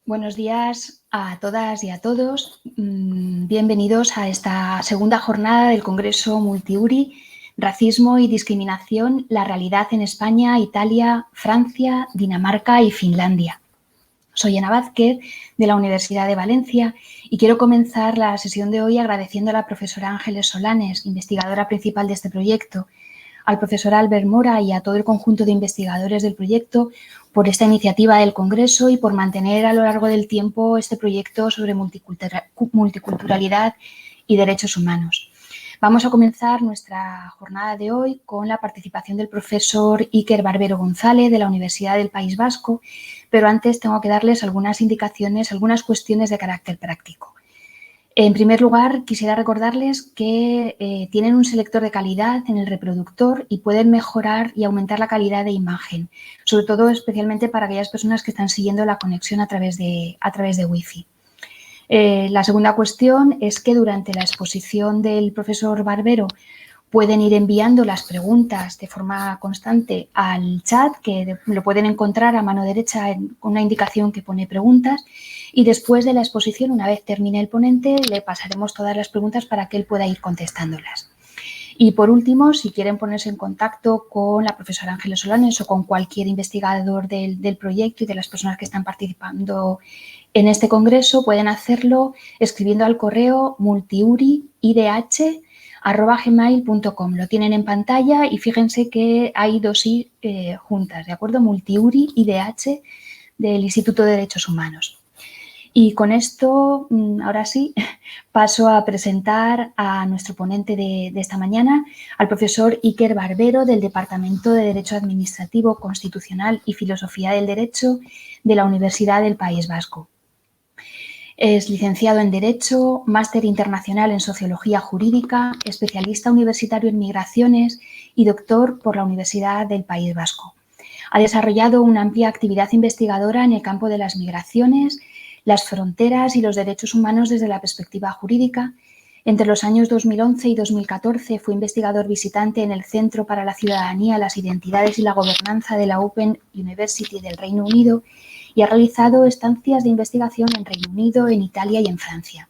Buenos días a todas y a todos. Bienvenidos a esta segunda jornada del Congreso Multiuri, Racismo y Discriminación, la realidad en España, Italia, Francia, Dinamarca y Finlandia. Soy Ana Vázquez, de la Universidad de Valencia, y quiero comenzar la sesión de hoy agradeciendo a la profesora Ángeles Solanes, investigadora principal de este proyecto, al profesor Albert Mora y a todo el conjunto de investigadores del proyecto por esta iniciativa del Congreso y por mantener a lo largo del tiempo este proyecto sobre multiculturalidad y derechos humanos. Vamos a comenzar nuestra jornada de hoy con la participación del profesor Iker Barbero González de la Universidad del País Vasco, pero antes tengo que darles algunas indicaciones, algunas cuestiones de carácter práctico. En primer lugar, quisiera recordarles que tienen un selector de calidad en el reproductor y pueden mejorar y aumentar la calidad de imagen, sobre todo especialmente para aquellas personas que están siguiendo la conexión a través de Wi-Fi. La segunda cuestión es que durante la exposición del profesor Barbero pueden ir enviando las preguntas de forma constante al chat, que lo pueden encontrar a mano derecha con una indicación que pone preguntas, y después de la exposición, una vez termine el ponente, le pasaremos todas las preguntas para que él pueda ir contestándolas. Y por último, si quieren ponerse en contacto con la profesora Ángeles Solanes o con cualquier investigador del proyecto y de las personas que están participando en este congreso, pueden hacerlo escribiendo al correo multiuri.idh@gmail.com. Lo tienen en pantalla y fíjense que hay dos i juntas, ¿de acuerdo? Multiuri.idh del Instituto de Derechos Humanos. Y con esto, ahora sí, paso a presentar a nuestro ponente de esta mañana, al profesor Iker Barbero, del Departamento de Derecho Administrativo, Constitucional y Filosofía del Derecho de la Universidad del País Vasco. Es licenciado en Derecho, máster internacional en Sociología Jurídica, especialista universitario en Migraciones y doctor por la Universidad del País Vasco. Ha desarrollado una amplia actividad investigadora en el campo de las migraciones, las fronteras y los derechos humanos desde la perspectiva jurídica. Entre los años 2011 y 2014 fue investigador visitante en el Centro para la Ciudadanía, las Identidades y la Gobernanza de la Open University del Reino Unido y ha realizado estancias de investigación en Reino Unido, en Italia y en Francia.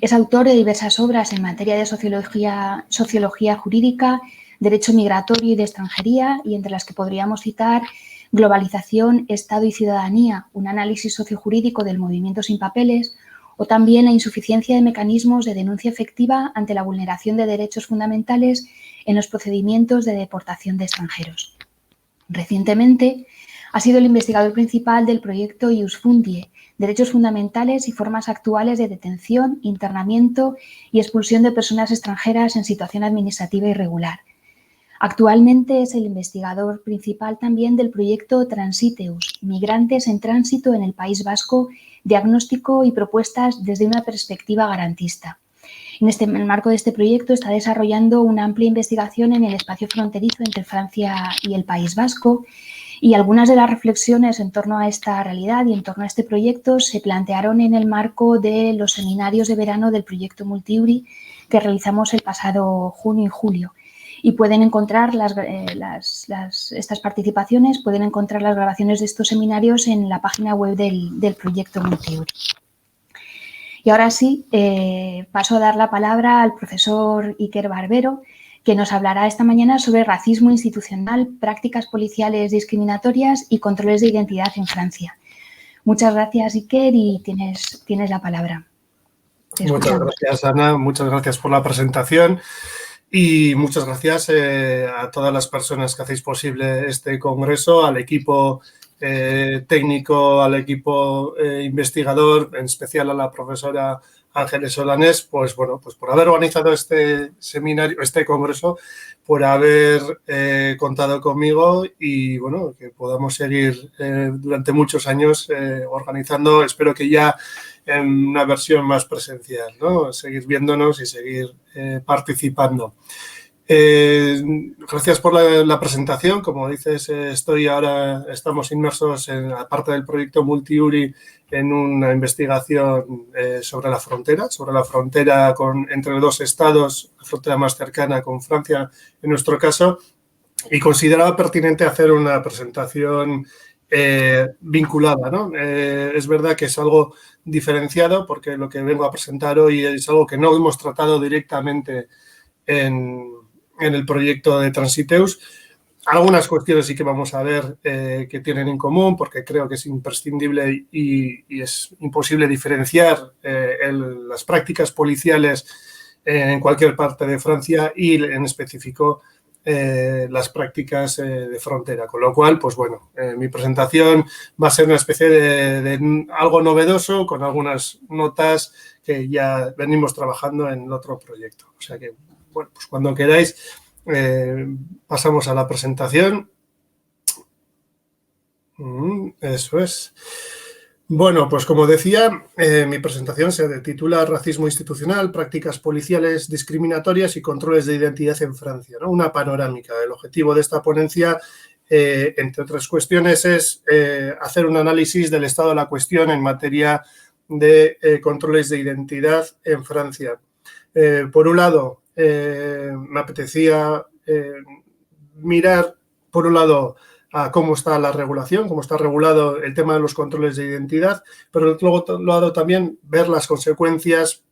Es autor de diversas obras en materia de sociología jurídica, derecho migratorio y de extranjería, y entre las que podríamos citar Globalización, Estado y Ciudadanía, un análisis sociojurídico del movimiento sin papeles, o también la insuficiencia de mecanismos de denuncia efectiva ante la vulneración de derechos fundamentales en los procedimientos de deportación de extranjeros. Recientemente ha sido el investigador principal del proyecto Ius Fundie, Derechos Fundamentales y Formas Actuales de Detención, Internamiento y Expulsión de Personas Extranjeras en Situación Administrativa Irregular. Actualmente es el investigador principal también del proyecto Transiteus, Migrantes en Tránsito en el País Vasco, diagnóstico y propuestas desde una perspectiva garantista. En el marco de este proyecto está desarrollando una amplia investigación en el espacio fronterizo entre Francia y el País Vasco, y algunas de las reflexiones en torno a esta realidad y en torno a este proyecto se plantearon en el marco de los seminarios de verano del proyecto Multiuri que realizamos el pasado junio y julio. Y pueden encontrar estas participaciones, pueden encontrar las grabaciones de estos seminarios en la página web del proyecto Multiuri. Y ahora sí, paso a dar la palabra al profesor Iker Barbero, que nos hablará esta mañana sobre racismo institucional, prácticas policiales discriminatorias y controles de identidad en Francia. Muchas gracias, Iker, y tienes la palabra. Muchas gracias, Ana. Muchas gracias por la presentación. Y muchas gracias a todas las personas que hacéis posible este congreso, al equipo técnico, al equipo investigador, en especial a la profesora Ángeles Solanes, pues por haber organizado este seminario, este congreso, por haber contado conmigo y bueno, que podamos seguir durante muchos años organizando, espero que ya en una versión más presencial, ¿no? Seguir viéndonos y seguir participando. Gracias por la presentación. Como dices, estamos inmersos en la parte del proyecto Multiuri en una investigación sobre la frontera entre dos estados, la frontera más cercana con Francia en nuestro caso, y consideraba pertinente hacer una presentación vinculada, ¿no? Es verdad que es algo diferenciado porque lo que vengo a presentar hoy es algo que no hemos tratado directamente en el proyecto de Transiteus. Algunas cuestiones sí que vamos a ver que tienen en común, porque creo que es imprescindible y es imposible diferenciar las prácticas policiales en cualquier parte de Francia y en específico las prácticas de frontera. Con lo cual, pues bueno, mi presentación va a ser una especie de algo novedoso con algunas notas que ya venimos trabajando en otro proyecto. O sea que, bueno, pues cuando queráis pasamos a la presentación. Eso es. Bueno, pues como decía, mi presentación se titula Racismo institucional, prácticas policiales discriminatorias y controles de identidad en Francia, ¿no? Una panorámica. El objetivo de esta ponencia, entre otras cuestiones, es hacer un análisis del estado de la cuestión en materia de controles de identidad en Francia. Por un lado, me apetecía mirar, por un lado, a cómo está la regulación, cómo está regulado el tema de los controles de identidad, pero luego lado también ver las consecuencias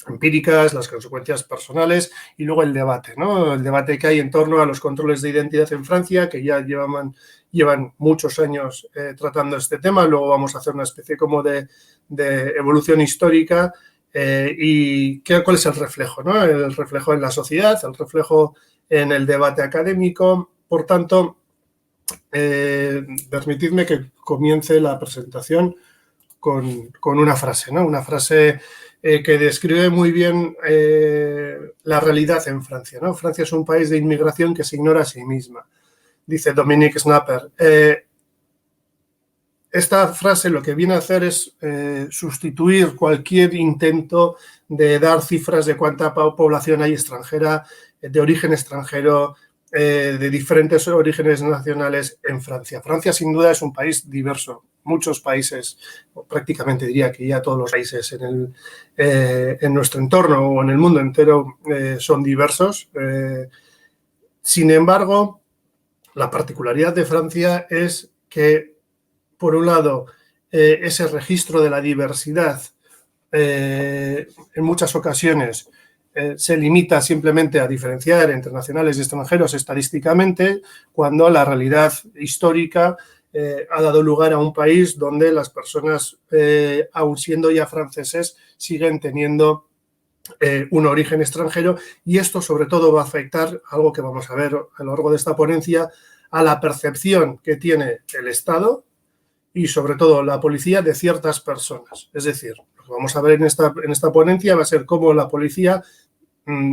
empíricas, las consecuencias personales y luego el debate, ¿no? El debate que hay en torno a los controles de identidad en Francia, que ya llevan muchos años tratando este tema. Luego vamos a hacer una especie como de evolución histórica y cuál es el reflejo, ¿no? El reflejo en la sociedad, el reflejo en el debate académico. Por tanto, permitidme que comience la presentación con una frase, ¿no? Una frase que describe muy bien la realidad en Francia, ¿no? Francia es un país de inmigración que se ignora a sí misma, dice Dominique Schnapper. Esta frase lo que viene a hacer es sustituir cualquier intento de dar cifras de cuánta población hay extranjera, de origen extranjero, de diferentes orígenes nacionales en Francia. Francia, sin duda, es un país diverso. Muchos países, prácticamente diría que ya todos los países en nuestro entorno o en el mundo entero son diversos. Sin embargo, la particularidad de Francia es que, por un lado, ese registro de la diversidad en muchas ocasiones se limita simplemente a diferenciar entre nacionales y extranjeros estadísticamente, cuando la realidad histórica ha dado lugar a un país donde las personas, aun siendo ya franceses, siguen teniendo un origen extranjero, y esto sobre todo va a afectar, algo que vamos a ver a lo largo de esta ponencia, a la percepción que tiene el Estado y sobre todo la policía de ciertas personas. Es decir, lo que vamos a ver en esta ponencia va a ser cómo la policía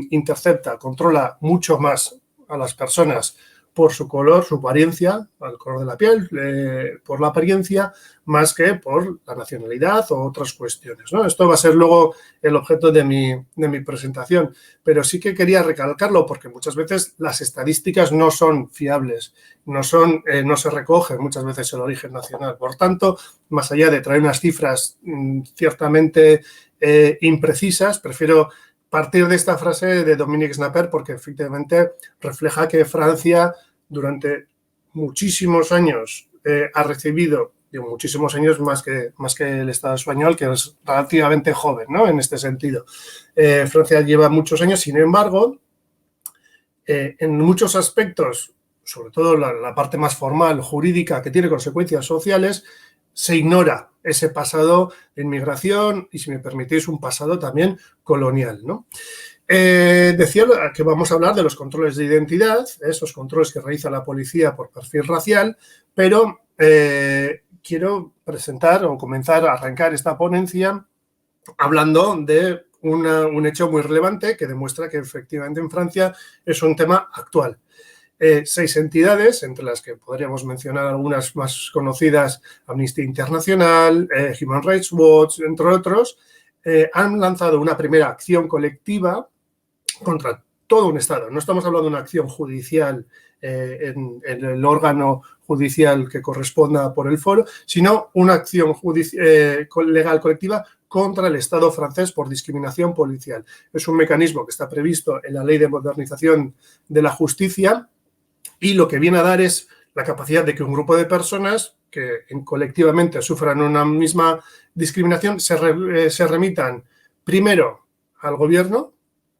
intercepta, controla mucho más a las personas por su color, su apariencia, el color de la piel, por la apariencia, más que por la nacionalidad o otras cuestiones, ¿no? Esto va a ser luego el objeto de mi presentación, pero sí que quería recalcarlo porque muchas veces las estadísticas no son fiables, no se recoge muchas veces el origen nacional. Por tanto, más allá de traer unas cifras ciertamente imprecisas, prefiero partir de esta frase de Dominique Schnapper porque efectivamente refleja que Francia durante muchísimos años ha recibido, digo, muchísimos años más que el Estado español, que es relativamente joven, ¿no? En este sentido. Francia lleva muchos años, sin embargo, en muchos aspectos, sobre todo la parte más formal, jurídica, que tiene consecuencias sociales, se ignora ese pasado de inmigración y, si me permitís, un pasado también colonial, ¿no? Decía que vamos a hablar de los controles de identidad, esos controles que realiza la policía por perfil racial, pero quiero presentar o comenzar a arrancar esta ponencia hablando de un hecho muy relevante que demuestra que efectivamente en Francia es un tema actual. 6 entidades, entre las que podríamos mencionar algunas más conocidas, Amnistía Internacional, Human Rights Watch, entre otros, han lanzado una primera acción colectiva contra todo un Estado. No estamos hablando de una acción judicial en el órgano judicial que corresponda por el foro, sino una acción legal colectiva contra el Estado francés por discriminación policial. Es un mecanismo que está previsto en la Ley de Modernización de la Justicia y lo que viene a dar es la capacidad de que un grupo de personas que colectivamente sufran una misma discriminación se remitan primero al gobierno,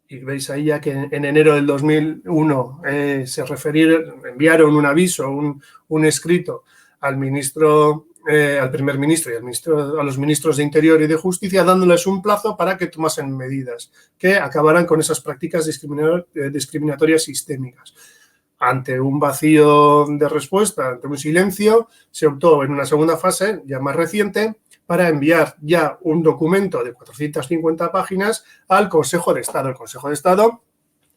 y veis ahí ya que en enero del 2001 enviaron un aviso, un escrito al primer ministro y a los ministros de Interior y de Justicia, dándoles un plazo para que tomasen medidas que acabaran con esas prácticas discriminatorias sistémicas. Ante un vacío de respuesta, ante un silencio, se optó en una segunda fase, ya más reciente, para enviar ya un documento de 450 páginas al Consejo de Estado. El Consejo de Estado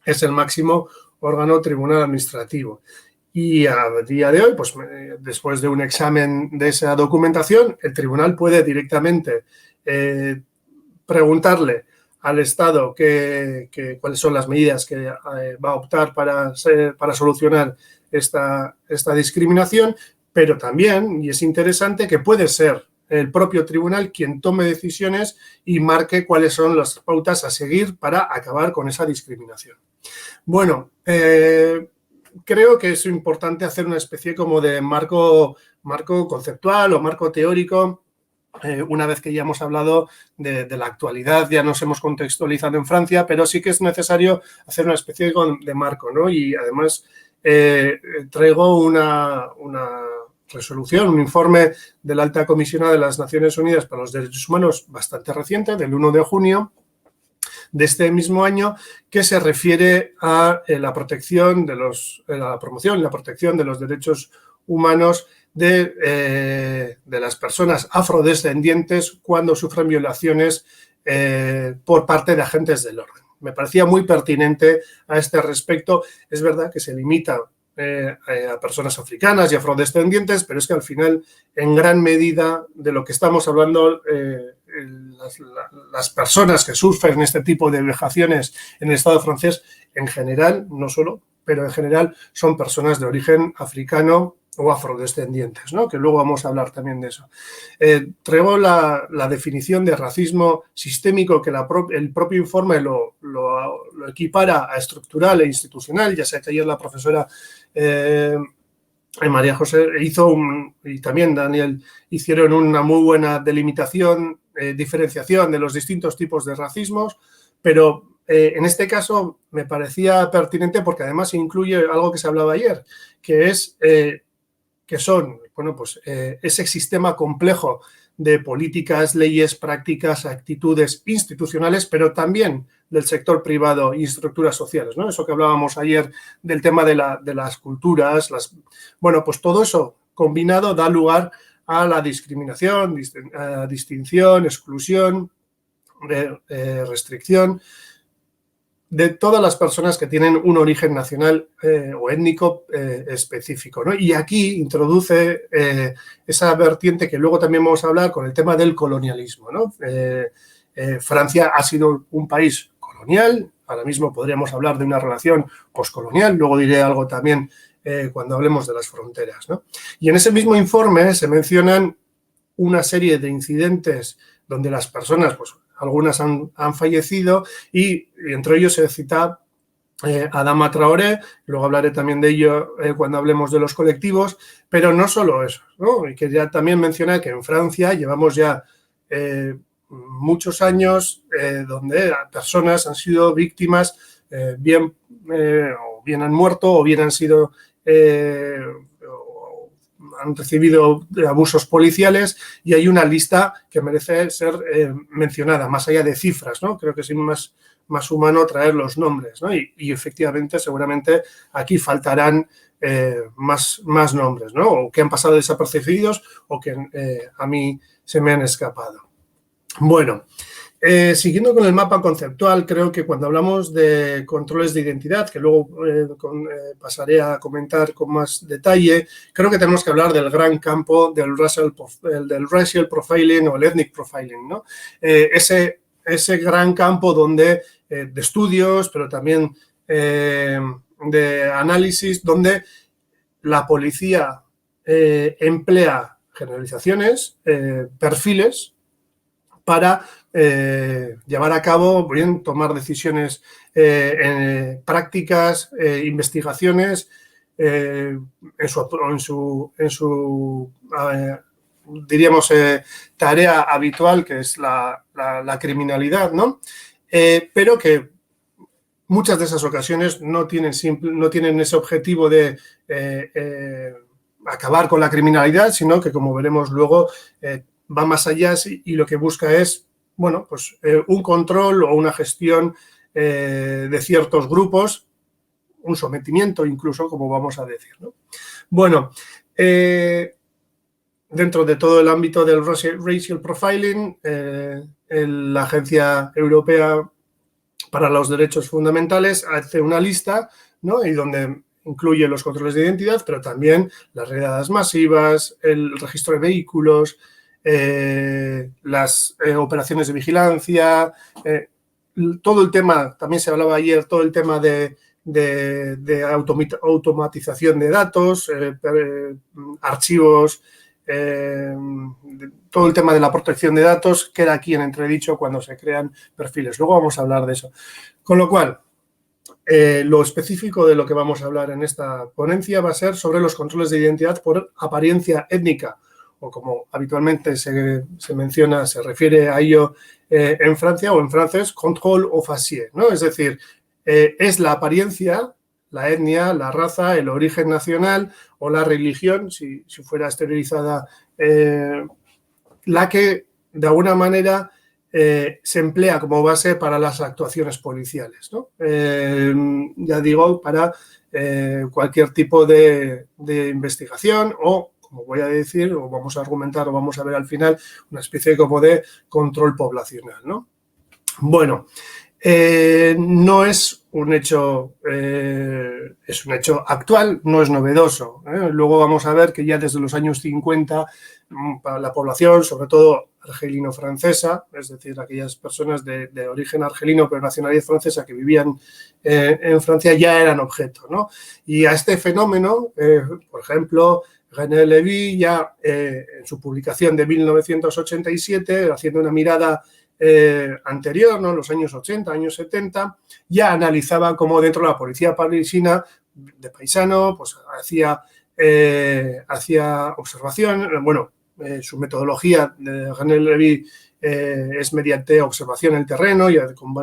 es el máximo órgano tribunal administrativo. Y a día de hoy, pues después de un examen de esa documentación, el tribunal puede directamente preguntarle al Estado cuáles son las medidas que va a optar para solucionar esta discriminación, pero también, y es interesante, que puede ser el propio tribunal quien tome decisiones y marque cuáles son las pautas a seguir para acabar con esa discriminación. Bueno, creo que es importante hacer una especie como de marco conceptual o marco teórico. Una vez que ya hemos hablado de la actualidad, ya nos hemos contextualizado en Francia, pero sí que es necesario hacer una especie de marco, ¿no? Y además traigo una resolución, un informe de la Alta Comisionada de las Naciones Unidas para los Derechos Humanos bastante reciente, del 1 de junio de este mismo año, que se refiere a la protección la promoción y la protección de los derechos humanos de las personas afrodescendientes cuando sufren violaciones por parte de agentes del orden. Me parecía muy pertinente a este respecto. Es verdad que se limita a personas africanas y afrodescendientes, pero es que al final, en gran medida, de lo que estamos hablando, las personas que sufren este tipo de vejaciones en el Estado francés, en general, no solo, pero en general son personas de origen africano o afrodescendientes, ¿no? Que luego vamos a hablar también de eso. Traigo la definición de racismo sistémico que el propio informe lo equipara a estructural e institucional. Ya sé que ayer la profesora María José y también Daniel hicieron una muy buena delimitación, diferenciación de los distintos tipos de racismos, pero en este caso me parecía pertinente porque además incluye algo que se hablaba ayer, que es que son, bueno, pues ese sistema complejo de políticas, leyes, prácticas, actitudes institucionales, pero también del sector privado y estructuras sociales, ¿no? Eso que hablábamos ayer del tema de las culturas, bueno, pues todo eso combinado da lugar a la discriminación, distinción, exclusión, restricción de todas las personas que tienen un origen nacional o étnico específico, ¿no? Y aquí introduce esa vertiente que luego también vamos a hablar con el tema del colonialismo, ¿no? Francia ha sido un país colonial, ahora mismo podríamos hablar de una relación poscolonial, luego diré algo también cuando hablemos de las fronteras, ¿no? Y en ese mismo informe se mencionan una serie de incidentes donde las personas, pues algunas han fallecido y entre ellos se cita Adama Traoré, luego hablaré también de ello cuando hablemos de los colectivos, pero no solo eso, ¿no? Y quería también mencionar que en Francia llevamos ya muchos años donde personas han sido víctimas, bien han muerto o bien han sido han recibido abusos policiales y hay una lista que merece ser mencionada, más allá de cifras, ¿no? Creo que es más humano traer los nombres, ¿no? Y efectivamente, seguramente aquí faltarán más nombres, ¿no? O que han pasado desapercibidos o que a mí se me han escapado. Bueno, siguiendo con el mapa conceptual, creo que cuando hablamos de controles de identidad, que luego pasaré a comentar con más detalle, creo que tenemos que hablar del gran campo del racial profiling o el ethnic profiling, ¿no? Ese gran campo donde de estudios, pero también de análisis, donde la policía emplea generalizaciones, perfiles, para llevar a cabo, tomar decisiones prácticas, investigaciones diríamos, tarea habitual, que es la criminalidad, ¿no? Pero que muchas de esas ocasiones no tienen ese objetivo de acabar con la criminalidad, sino que, como veremos luego, va más allá y lo que busca es, bueno, pues un control o una gestión de ciertos grupos, un sometimiento incluso, como vamos a decir, ¿no? Bueno, dentro de todo el ámbito del racial profiling, la Agencia Europea para los Derechos Fundamentales hace una lista, ¿no? Y donde incluye los controles de identidad, pero también las redadas masivas, el registro de vehículos, las operaciones de vigilancia, todo el tema, también se hablaba ayer, todo el tema de automatización de datos, archivos, todo el tema de la protección de datos queda aquí en entredicho cuando se crean perfiles. Luego vamos a hablar de eso. Con lo cual, lo específico de lo que vamos a hablar en esta ponencia va a ser sobre los controles de identidad por apariencia étnica, o como habitualmente se menciona, se refiere a ello en Francia o en francés, contrôle au faciès, ¿no? Es decir, es la apariencia, la etnia, la raza, el origen nacional o la religión, si fuera exteriorizada, la que de alguna manera se emplea como base para las actuaciones policiales, ¿no? Ya digo, para cualquier tipo de investigación o, como voy a decir, o vamos a argumentar o vamos a ver al final, una especie como de control poblacional, ¿no? Bueno, no es un hecho, es un hecho actual, no es novedoso. Luego vamos a ver que ya desde los años 50 para la población, sobre todo argelino-francesa, es decir, aquellas personas de origen argelino pero nacionalidad francesa que vivían en Francia ya eran objeto, ¿no? Y a este fenómeno, por ejemplo, René Lévy ya en su publicación de 1987, haciendo una mirada anterior, ¿no? Los años 80, años 70, ya analizaba cómo dentro de la policía parisina de paisano, pues hacía observación, bueno, su metodología de René Lévy es mediante observación en el terreno y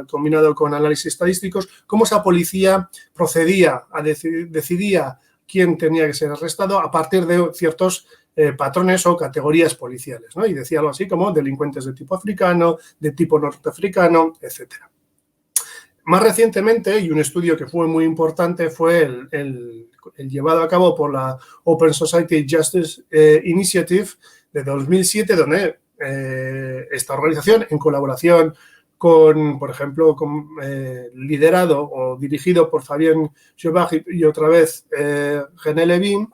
combinado con análisis estadísticos, cómo esa policía procedía, decidía quién tenía que ser arrestado a partir de ciertos patrones o categorías policiales, ¿no? Y decía algo así como delincuentes de tipo africano, de tipo norteafricano, etc. Más recientemente, y un estudio que fue muy importante, fue el llevado a cabo por la Open Society Justice Initiative de 2007, donde esta organización, en colaboración con, por ejemplo, liderado o dirigido por Fabien Jobard y otra vez René Lévy,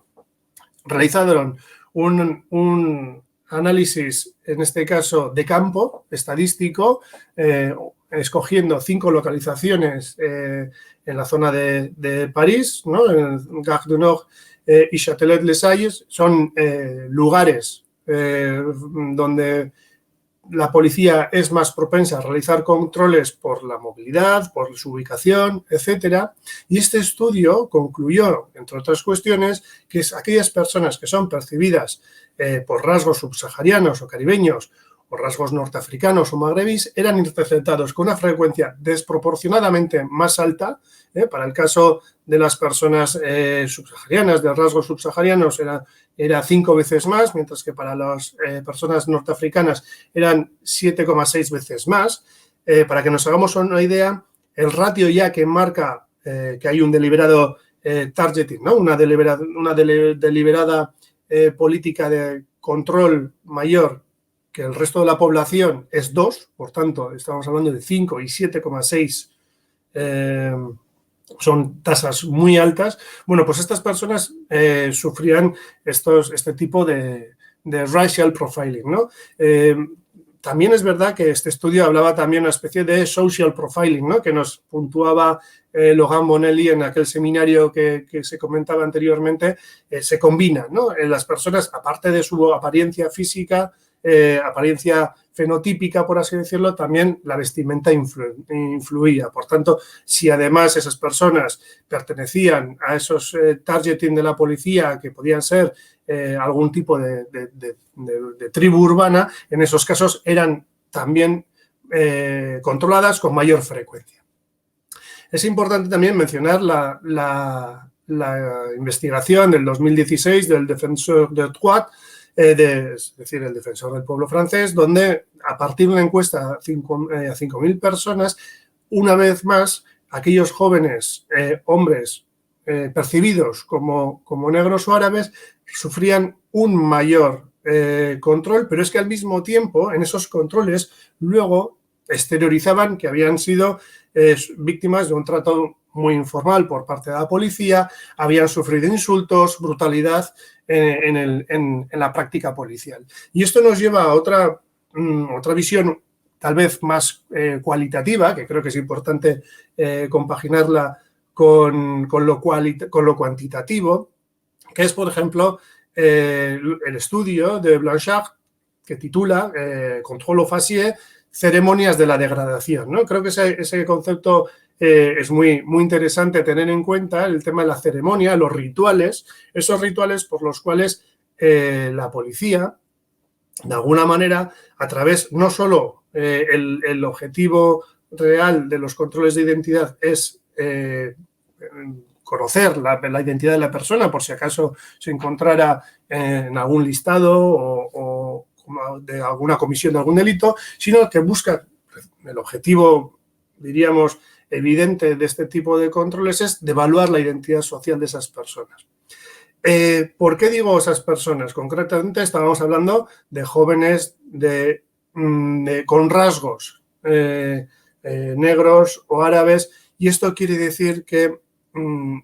realizaron un análisis, en este caso de campo, estadístico, escogiendo 5 localizaciones en la zona de París, ¿no? En Gare du Nord y Châtelet-les-Salles, son lugares donde la policía es más propensa a realizar controles por la movilidad, por su ubicación, etcétera. Y este estudio concluyó, entre otras cuestiones, que aquellas personas que son percibidas por rasgos subsaharianos o caribeños o rasgos norteafricanos o magrebíes eran interceptados con una frecuencia desproporcionadamente más alta. Para el caso de las personas subsaharianas, de rasgos subsaharianos, era 5 veces más, mientras que para las personas norteafricanas eran 7,6 veces más. Para que nos hagamos una idea, el ratio ya que marca que hay un deliberado targeting, ¿no? Una deliberada política de control mayor que el resto de la población es 2, por tanto, estamos hablando de 5 y 7,6 son tasas muy altas. Bueno, pues estas personas sufrían este tipo de racial profiling, ¿no? También es verdad que este estudio hablaba también de una especie de social profiling, ¿no? Que nos puntuaba Logan Bonelli en aquel seminario que se comentaba anteriormente. Se combina, ¿no? Las personas, aparte de su apariencia física, apariencia fenotípica, por así decirlo, también la vestimenta influía. Por tanto, si además esas personas pertenecían a esos targeting de la policía, que podían ser algún tipo de tribu urbana, en esos casos eran también controladas con mayor frecuencia. Es importante también mencionar la investigación del 2016 del Defensor des Droits, es decir, el defensor del pueblo francés, donde a partir de una encuesta a 5.000 personas, una vez más, aquellos jóvenes hombres percibidos como negros o árabes sufrían un mayor control, pero es que al mismo tiempo en esos controles luego exteriorizaban que habían sido víctimas de un trato muy informal por parte de la policía, habían sufrido insultos, brutalidad en la práctica policial. Y esto nos lleva a otra visión tal vez más cualitativa, que creo que es importante compaginarla con lo cuantitativo, que es, por ejemplo, el estudio de Blanchard, que titula Contrôle aux faciès, ceremonias de la degradación, ¿no? Creo que ese concepto es muy interesante tener en cuenta, el tema de la ceremonia, los rituales, esos rituales por los cuales la policía, de alguna manera, a través no solo el objetivo real de los controles de identidad es conocer la identidad de la persona por si acaso se encontrara en algún listado o de alguna comisión de algún delito, sino que busca el objetivo, diríamos, evidente de este tipo de controles es devaluar la identidad social de esas personas. ¿Por qué digo esas personas? Concretamente estábamos hablando de jóvenes con rasgos negros o árabes, y esto quiere decir que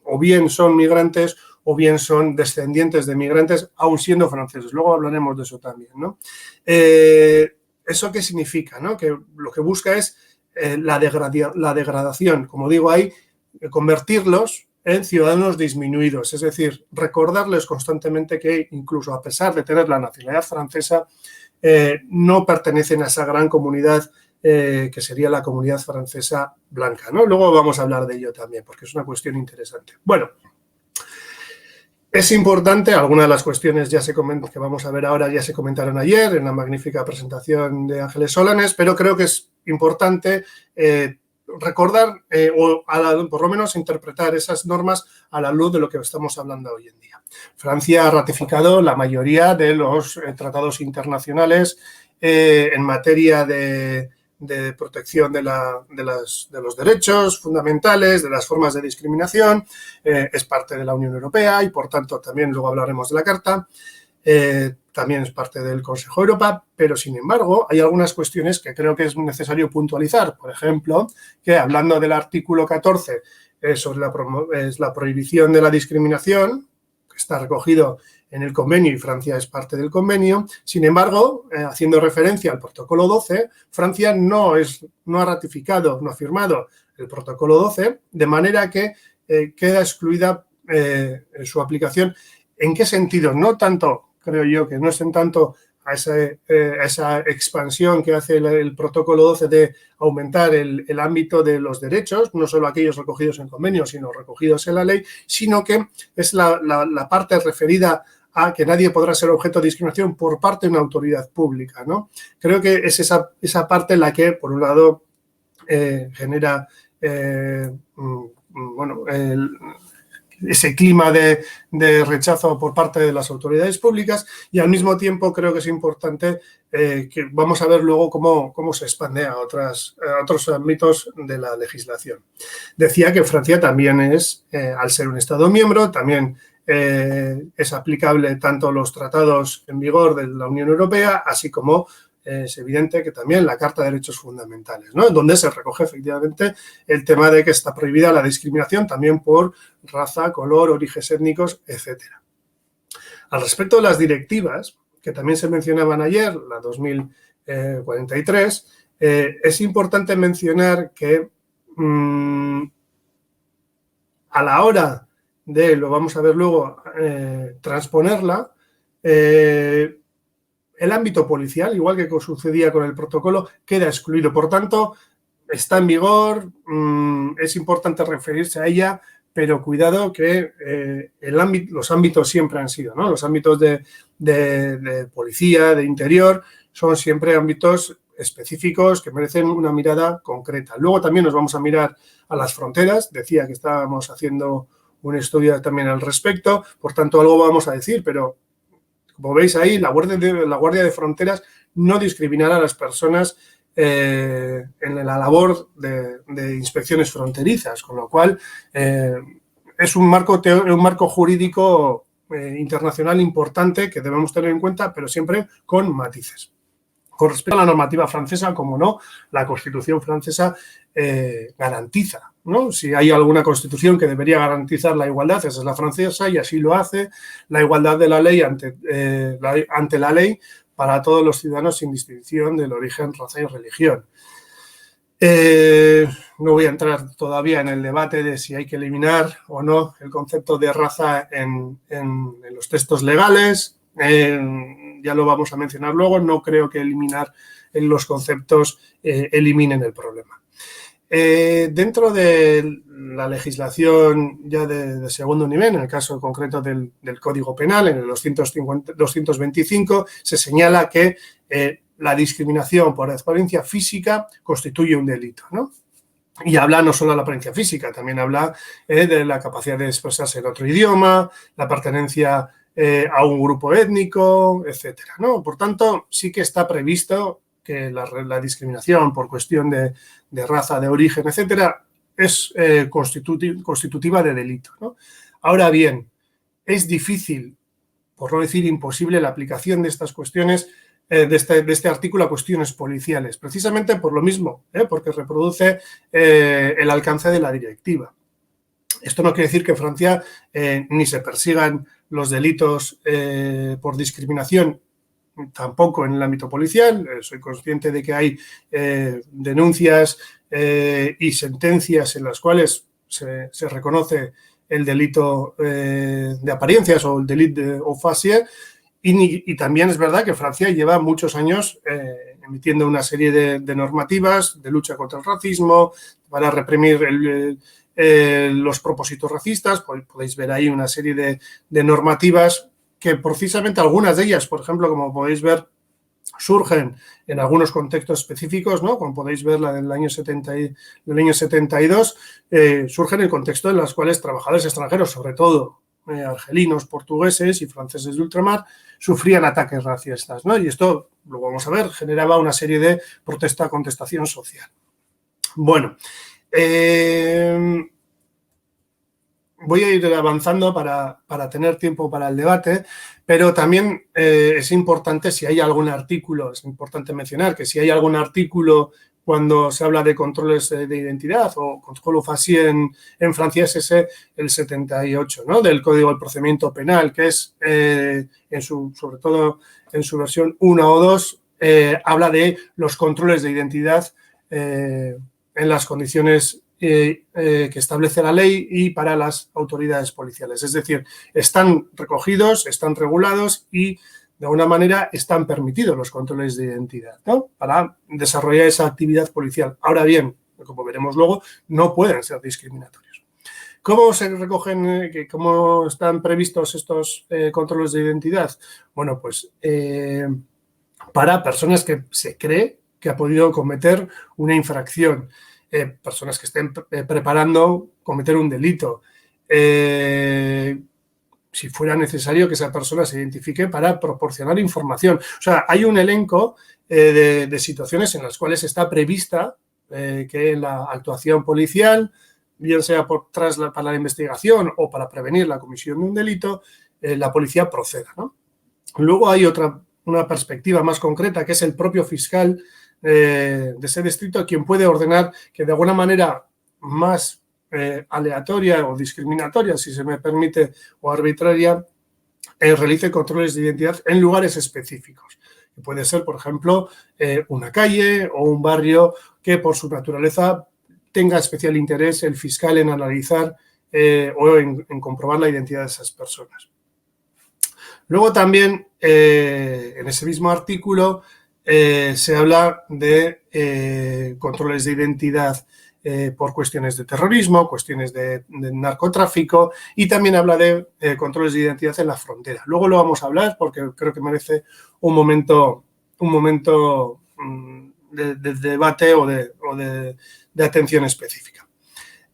o bien son migrantes o bien son descendientes de migrantes, aun siendo franceses. Luego hablaremos de eso también, ¿no? ¿Eso qué significa? ¿No? Que lo que busca es la degradación, como digo ahí, convertirlos en ciudadanos disminuidos, es decir, recordarles constantemente que incluso a pesar de tener la nacionalidad francesa, no pertenecen a esa gran comunidad que sería la comunidad francesa blanca, ¿no? Luego vamos a hablar de ello también, porque es una cuestión interesante. Bueno, es importante, algunas de las cuestiones que vamos a ver ahora ya se comentaron ayer en la magnífica presentación de Ángeles Solanes, pero creo que es importante recordar o por lo menos interpretar esas normas a la luz de lo que estamos hablando hoy en día. Francia ha ratificado la mayoría de los tratados internacionales en materia de protección de los derechos fundamentales, de las formas de discriminación, es parte de la Unión Europea y, por tanto, también luego hablaremos de la Carta, también es parte del Consejo de Europa, pero, sin embargo, hay algunas cuestiones que creo que es necesario puntualizar. Por ejemplo, que hablando del artículo 14 sobre la prohibición de la discriminación, que está recogido en el convenio y Francia es parte del convenio. Sin embargo, haciendo referencia al protocolo 12, Francia no ha ratificado, no ha firmado el protocolo 12, de manera que queda excluida su aplicación. ¿En qué sentido? No tanto, creo yo, que no es en tanto a esa expansión que hace el protocolo 12 de aumentar el ámbito de los derechos, no solo aquellos recogidos en convenio, sino recogidos en la ley, sino que es la parte referida a que nadie podrá ser objeto de discriminación por parte de una autoridad pública, ¿no? Creo que es esa parte la que, por un lado, genera ese clima de rechazo por parte de las autoridades públicas, y al mismo tiempo creo que es importante que vamos a ver luego cómo se expande a otros ámbitos de la legislación. Decía que Francia también es, al ser un Estado miembro, también es aplicable tanto los tratados en vigor de la Unión Europea, así como es evidente que también la Carta de Derechos Fundamentales, ¿no? Donde se recoge efectivamente el tema de que está prohibida la discriminación también por raza, color, orígenes étnicos, etcétera. Al respecto de las directivas, que también se mencionaban ayer, la 2043, es importante mencionar que a la hora de, lo vamos a ver luego, transponerla, el ámbito policial, igual que sucedía con el protocolo, queda excluido. Por tanto, está en vigor, es importante referirse a ella, pero cuidado que los ámbitos siempre han sido, ¿no? Los ámbitos de policía, de interior, son siempre ámbitos específicos que merecen una mirada concreta. Luego también nos vamos a mirar a las fronteras. Decía que estábamos haciendo un estudio también al respecto, por tanto algo vamos a decir, pero como veis ahí, la Guardia de Fronteras no discriminará a las personas en la labor de inspecciones fronterizas, con lo cual es un marco jurídico internacional importante que debemos tener en cuenta, pero siempre con matices. Con respecto a la normativa francesa, como no, la Constitución francesa garantiza, ¿no? Si hay alguna Constitución que debería garantizar la igualdad, esa es la francesa y así lo hace, la igualdad de la ley ante la ley para todos los ciudadanos sin distinción del origen, raza y religión. No voy a entrar todavía en el debate de si hay que eliminar o no el concepto de raza en los textos legales. Ya lo vamos a mencionar luego. No creo que eliminar los conceptos eliminen el problema. Dentro de la legislación ya de segundo nivel, en el caso concreto del Código Penal, en el 225, se señala que la discriminación por apariencia física constituye un delito, ¿no? Y habla no solo de la apariencia física, también habla de la capacidad de expresarse en otro idioma, la pertenencia a un grupo étnico, etcétera, ¿no? Por tanto, sí que está previsto que la discriminación por cuestión de raza, de origen, etcétera, es constitutiva de delito, ¿no? Ahora bien, es difícil, por no decir imposible, la aplicación de estas cuestiones, de este artículo a cuestiones policiales, precisamente por lo mismo, porque reproduce el alcance de la directiva. Esto no quiere decir que en Francia ni se persigan los delitos por discriminación, tampoco en el ámbito policial. Soy consciente de que hay denuncias y sentencias en las cuales se reconoce el delito de apariencias o el delito de officier. Y también es verdad que Francia lleva muchos años emitiendo una serie de normativas de lucha contra el racismo, para reprimir los propósitos racistas. Podéis ver ahí una serie de normativas que precisamente algunas de ellas, por ejemplo, como podéis ver, surgen en algunos contextos específicos, ¿no? Como podéis ver, la del año 72, surgen en contextos en los cuales trabajadores extranjeros, sobre todo argelinos, portugueses y franceses de ultramar, sufrían ataques racistas, ¿no? Y esto, lo vamos a ver, generaba una serie de contestación social. Bueno, voy a ir avanzando para tener tiempo para el debate, pero también es importante, si hay algún artículo, es importante mencionar que si hay algún artículo cuando se habla de controles de identidad o control officier en francés, es el 78, ¿no? Del Código del Procedimiento Penal, que es, sobre todo en su versión 1 o 2, habla de los controles de identidad en las condiciones que establece la ley y para las autoridades policiales. Es decir, están recogidos, están regulados y de alguna manera están permitidos los controles de identidad, ¿no? Para desarrollar esa actividad policial. Ahora bien, como veremos luego, no pueden ser discriminatorios. ¿Cómo se recogen, cómo están previstos estos controles de identidad? Bueno, pues para personas que se cree que ha podido cometer una infracción, personas que estén preparando cometer un delito, si fuera necesario que esa persona se identifique para proporcionar información. O sea, hay un elenco de situaciones en las cuales está prevista que la actuación policial, bien sea para la investigación o para prevenir la comisión de un delito, la policía proceda, ¿no? Luego hay una perspectiva más concreta, que es el propio fiscal de ese distrito quien puede ordenar que de alguna manera más aleatoria o discriminatoria, si se me permite, o arbitraria, realice controles de identidad en lugares específicos. Puede ser, por ejemplo, una calle o un barrio que por su naturaleza tenga especial interés el fiscal en analizar o en comprobar la identidad de esas personas. Luego también, en ese mismo artículo, se habla de controles de identidad por cuestiones de terrorismo, cuestiones de narcotráfico, y también habla de controles de identidad en la frontera. Luego lo vamos a hablar porque creo que merece un momento de debate o de atención específica.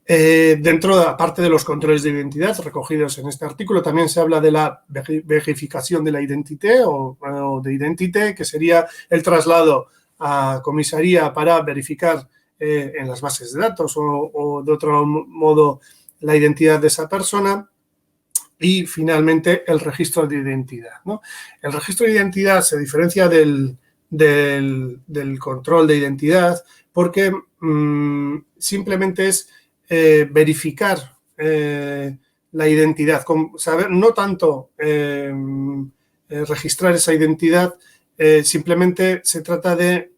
Aparte de los controles de identidad recogidos en este artículo, también se habla de la verificación de la identité o de identité, que sería el traslado a comisaría para verificar en las bases de datos o de otro modo la identidad de esa persona. Y finalmente el registro de identidad, ¿no? El registro de identidad se diferencia del control de identidad porque simplemente es verificar la identidad, saber, no tanto registrar esa identidad, simplemente se trata de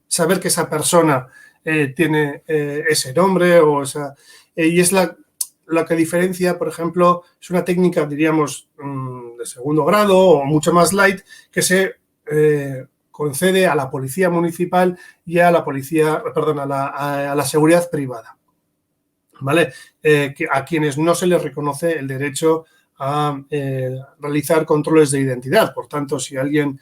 saber que esa persona tiene ese nombre o esa, y es la que diferencia, por ejemplo, es una técnica, diríamos, de segundo grado o mucho más light, que se concede a la policía municipal y a la policía, perdón, a la seguridad privada, ¿vale? A quienes no se les reconoce el derecho a realizar controles de identidad. Por tanto, si alguien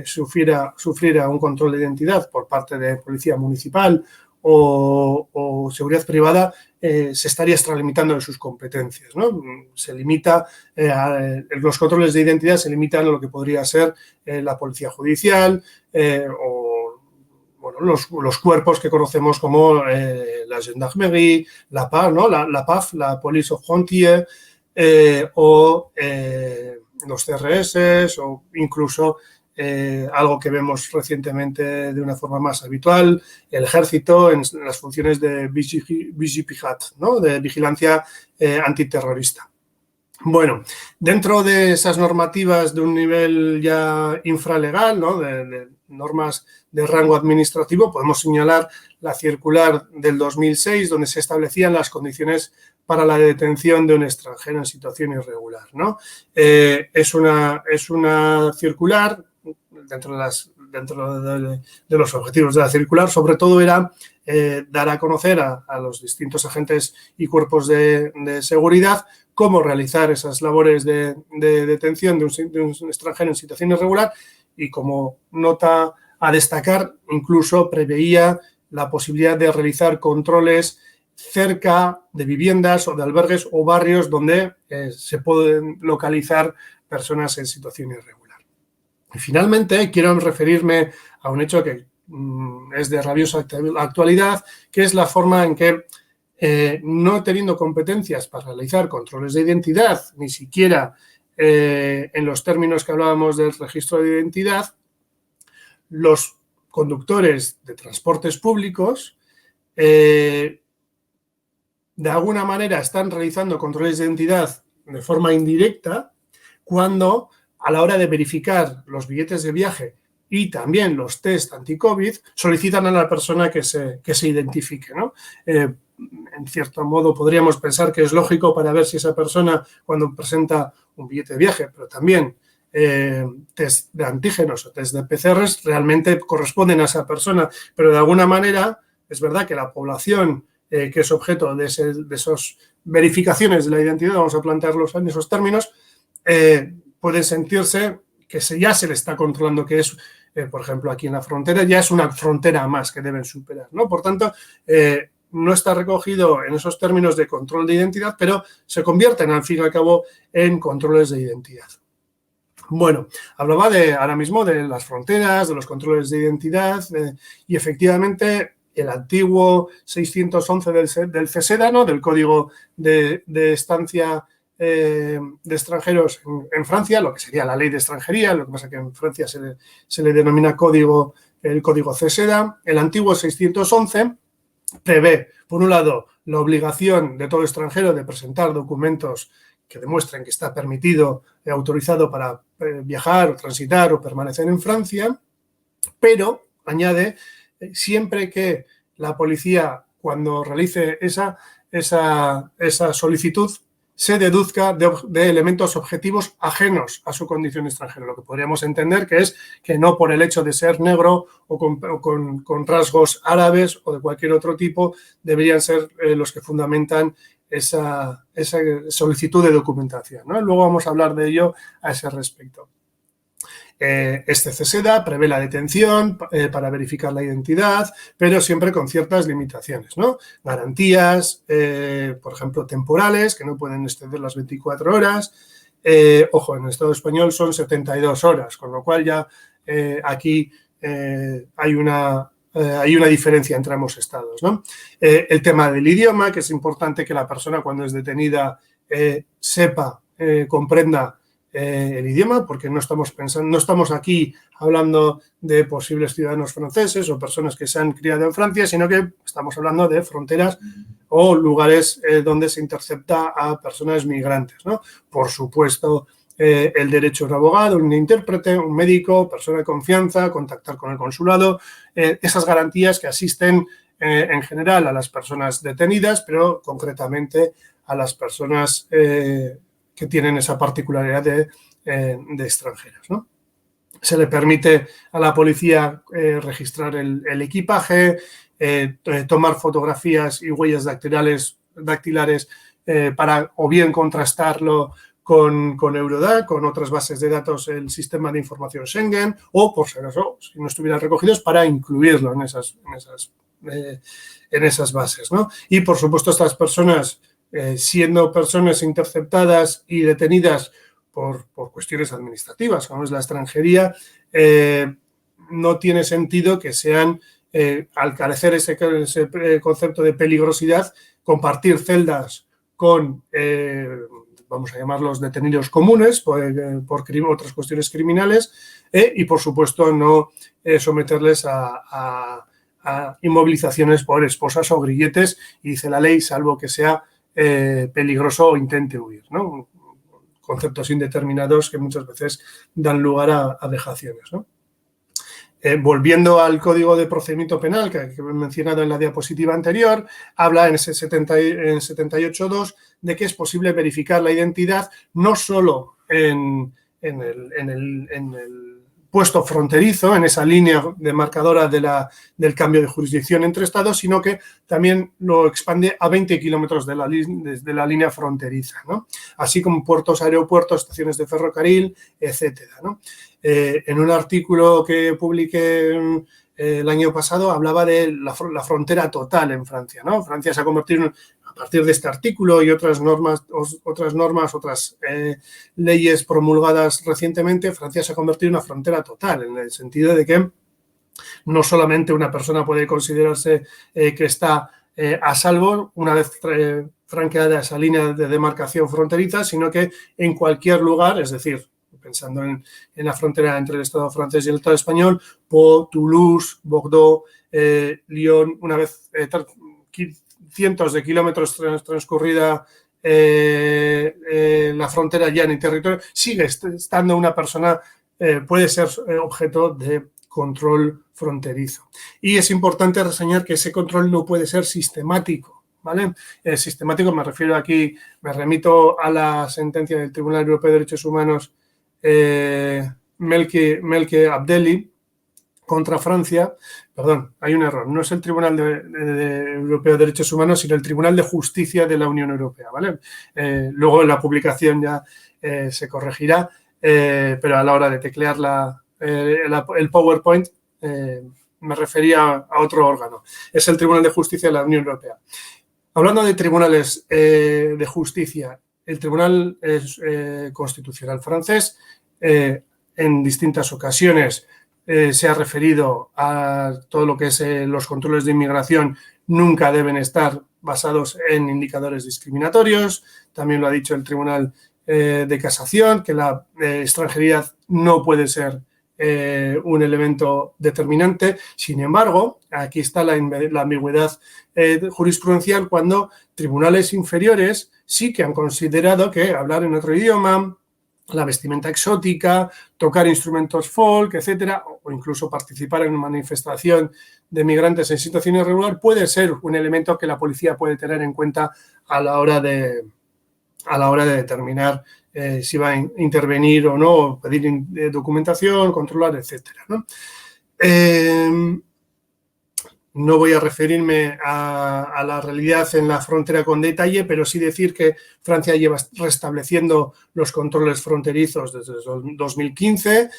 sufriera un control de identidad por parte de policía municipal o seguridad privada, se estaría extralimitando en sus competencias, ¿no? Se limita, los controles de identidad se limitan a lo que podría ser la policía judicial o bueno, los cuerpos que conocemos como la Gendarmerie, la PAF, ¿no? La PAF, la Police aux Frontières, o los CRS o incluso algo que vemos recientemente de una forma más habitual, el ejército en las funciones de Vigipirate, ¿no? De vigilancia antiterrorista. Bueno, dentro de esas normativas de un nivel ya infralegal, ¿no? de normas de rango administrativo, podemos señalar la circular del 2006, donde se establecían las condiciones para la detención de un extranjero en situación irregular, ¿no? Es una circular, dentro de los objetivos de la circular, sobre todo era dar a conocer a los distintos agentes y cuerpos de seguridad cómo realizar esas labores de detención de un extranjero en situación irregular, y como nota a destacar, incluso preveía la posibilidad de realizar controles cerca de viviendas o de albergues o barrios donde se pueden localizar personas en situación irregular. Y finalmente quiero referirme a un hecho que es de rabiosa actualidad, que es la forma en que no teniendo competencias para realizar controles de identidad, ni siquiera en los términos que hablábamos del registro de identidad, los conductores de transportes públicos de alguna manera están realizando controles de identidad de forma indirecta cuando a la hora de verificar los billetes de viaje y también los test anti-COVID solicitan a la persona que se identifique, ¿no? En cierto modo podríamos pensar que es lógico para ver si esa persona cuando presenta un billete de viaje, pero también test de antígenos o test de PCRs realmente corresponden a esa persona, pero de alguna manera es verdad que la población que es objeto de esas verificaciones de la identidad, vamos a plantearlos en esos términos, puede sentirse que ya se le está controlando, que es, por ejemplo, aquí en la frontera, ya es una frontera más que deben superar, ¿no? Por tanto, no está recogido en esos términos de control de identidad, pero se convierten, al fin y al cabo, en controles de identidad. Bueno, hablaba ahora mismo de las fronteras, de los controles de identidad, y efectivamente el antiguo 611 del CESEDA, ¿no? Del Código de Estancia de Extranjeros en Francia, lo que sería la Ley de Extranjería, lo que pasa que en Francia se le denomina el Código CESEDA. El antiguo 611 prevé, por un lado, la obligación de todo extranjero de presentar documentos que demuestren que está permitido y autorizado para viajar o transitar o permanecer en Francia, pero añade siempre que la policía, cuando realice esa solicitud, se deduzca de elementos objetivos ajenos a su condición extranjera, lo que podríamos entender que es que no por el hecho de ser negro o con rasgos árabes o de cualquier otro tipo deberían ser los que fundamentan esa solicitud de documentación, ¿no? Luego vamos a hablar de ello a ese respecto. Este CESEDA prevé la detención para verificar la identidad, pero siempre con ciertas limitaciones, ¿no? Garantías, por ejemplo, temporales, que no pueden exceder las 24 horas. Ojo, en el Estado español son 72 horas, con lo cual ya aquí hay una diferencia entre ambos estados, ¿no? El tema del idioma, que es importante que la persona cuando es detenida sepa, comprenda el idioma, porque no estamos aquí hablando de posibles ciudadanos franceses o personas que se han criado en Francia, sino que estamos hablando de fronteras o lugares donde se intercepta a personas migrantes, ¿no? Por supuesto, el derecho a un abogado, un intérprete, un médico, persona de confianza, contactar con el consulado, esas garantías que asisten en general a las personas detenidas, pero concretamente a las personas que tienen esa particularidad de extranjeros, ¿no? Se le permite a la policía registrar el equipaje, tomar fotografías y huellas dactilares para o bien contrastarlo con Eurodac, con otras bases de datos, el sistema de información Schengen, o por si acaso, si no estuvieran recogidos, para incluirlo en esas bases, ¿no? Y por supuesto estas personas, siendo personas interceptadas y detenidas por cuestiones administrativas, como es la extranjería, no tiene sentido que sean, al carecer ese concepto de peligrosidad, compartir celdas con, vamos a llamarlos detenidos comunes por otras cuestiones criminales, y por supuesto no someterles a inmovilizaciones por esposas o grilletes, y dice la ley, salvo que sea peligroso o intente huir, ¿no? Conceptos indeterminados que muchas veces dan lugar a vejaciones, ¿no? Volviendo al Código de Procedimiento Penal que he mencionado en la diapositiva anterior, habla en ese 78.2 de que es posible verificar la identidad no solo en el puesto fronterizo, en esa línea demarcadora del cambio de jurisdicción entre estados, sino que también lo expande a 20 kilómetros desde la línea fronteriza, ¿no? Así como puertos, aeropuertos, estaciones de ferrocarril, etcétera, ¿no? En un artículo que publiqué el año pasado hablaba de la frontera total en Francia, ¿no? Francia se ha convertido, a partir de este artículo y otras leyes promulgadas recientemente, Francia se ha convertido en una frontera total, en el sentido de que no solamente una persona puede considerarse que está a salvo una vez franqueada esa línea de demarcación fronteriza, sino que en cualquier lugar, es decir, pensando en la frontera entre el Estado francés y el Estado español, Pau, Toulouse, Bordeaux, Lyon, una vez cientos de kilómetros transcurrida la frontera ya en el territorio, sigue estando una persona, puede ser objeto de control fronterizo. Y es importante reseñar que ese control no puede ser sistemático, ¿vale? Sistemático me refiero aquí, me remito a la sentencia del Tribunal Europeo de Derechos Humanos Melke Abdelli contra Francia, perdón, hay un error, no es el Tribunal Europeo de Derechos Humanos, sino el Tribunal de Justicia de la Unión Europea, ¿vale? Luego en la publicación ya se corregirá, pero a la hora de teclear el PowerPoint me refería a otro órgano. Es el Tribunal de Justicia de la Unión Europea. Hablando de tribunales de justicia, el Tribunal Constitucional francés en distintas ocasiones se ha referido a todo lo que es los controles de inmigración, nunca deben estar basados en indicadores discriminatorios. También lo ha dicho el Tribunal de Casación, que la extranjería no puede ser un elemento determinante. Sin embargo, aquí está la ambigüedad jurisprudencial cuando tribunales inferiores sí que han considerado que hablar en otro idioma, la vestimenta exótica, tocar instrumentos folk, etcétera, o incluso participar en una manifestación de migrantes en situación irregular puede ser un elemento que la policía puede tener en cuenta a la hora de a la hora de determinar si va a intervenir o no, pedir documentación, controlar, etcétera, ¿no? No voy a referirme a la realidad en la frontera con detalle, pero sí decir que Francia lleva restableciendo los controles fronterizos desde 2015,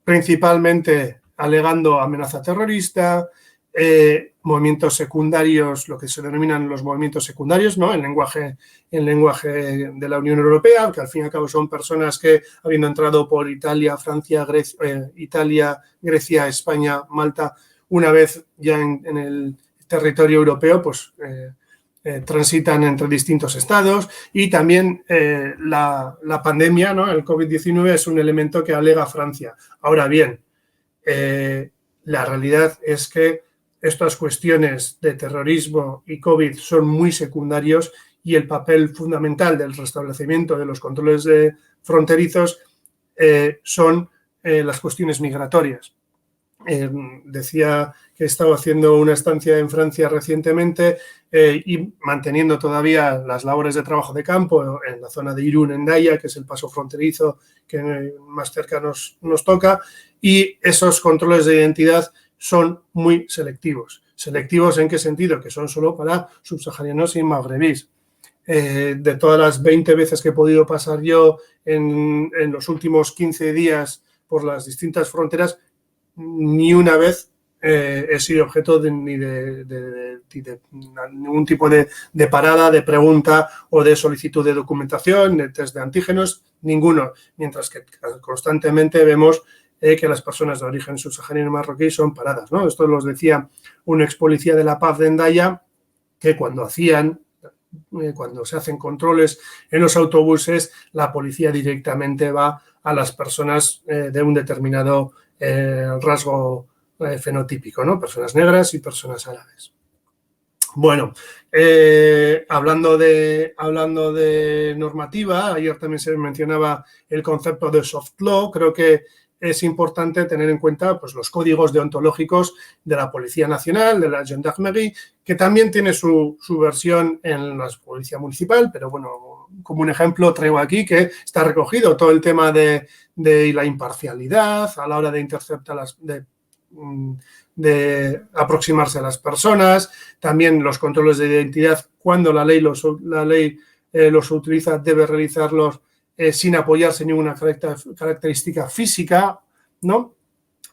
principalmente alegando amenaza terrorista, movimientos secundarios, lo que se denominan los movimientos secundarios, ¿no? En lenguaje de la Unión Europea, que al fin y al cabo son personas que, habiendo entrado por Italia, Francia, Grecia, España, Malta, una vez ya en el territorio europeo, pues transitan entre distintos estados, y también la pandemia, ¿no? El COVID-19 es un elemento que alega Francia. Ahora bien, la realidad es que estas cuestiones de terrorismo y COVID son muy secundarios, y el papel fundamental del restablecimiento de los controles fronterizos son las cuestiones migratorias. Decía que he estado haciendo una estancia en Francia recientemente y manteniendo todavía las labores de trabajo de campo en la zona de Irún-Hendaya, que es el paso fronterizo que más cerca nos toca, y esos controles de identidad son muy selectivos. ¿Selectivos en qué sentido? Que son solo para subsaharianos y magrebís. De todas las 20 veces que he podido pasar yo en los últimos 15 días por las distintas fronteras, ni una vez he sido objeto de ningún tipo de parada, de pregunta o de solicitud de documentación, de test de antígenos, ninguno. Mientras que constantemente vemos que las personas de origen subsahariano y marroquí son paradas, ¿no? Esto los decía un ex policía de la paz de Hendaya, que cuando se hacen controles en los autobuses, la policía directamente va a las personas de un determinado rasgo fenotípico, ¿no? Personas negras y personas árabes. Bueno, hablando de normativa, ayer también se mencionaba el concepto de soft law. Creo que es importante tener en cuenta, pues, los códigos deontológicos de la Policía Nacional, de la Gendarmerie, que también tiene su versión en la Policía Municipal, pero bueno, como un ejemplo traigo aquí que está recogido todo el tema de la imparcialidad a la hora de interceptar de aproximarse a las personas, también los controles de identidad, cuando la ley los utiliza, debe realizarlos sin apoyarse en ninguna característica física, ¿no?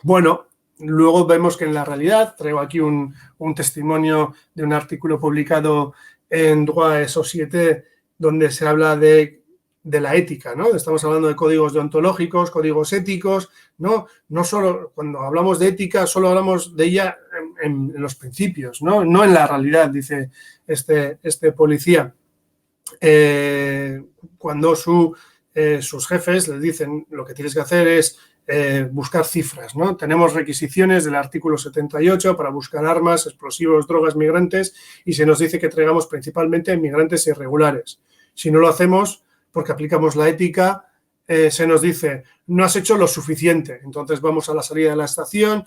Bueno, luego vemos que en la realidad, traigo aquí un testimonio de un artículo publicado en Droit et Société, donde se habla de la ética, ¿no? Estamos hablando de códigos deontológicos, códigos éticos, ¿no? No solo, cuando hablamos de ética, solo hablamos de ella en los principios, ¿no? No en la realidad, dice este policía. Cuando sus jefes les dicen lo que tienes que hacer es buscar cifras, ¿no? Tenemos requisiciones del artículo 78 para buscar armas, explosivos, drogas, migrantes, y se nos dice que traigamos principalmente migrantes irregulares. Si no lo hacemos, porque aplicamos la ética, se nos dice, no has hecho lo suficiente. Entonces vamos a la salida de la estación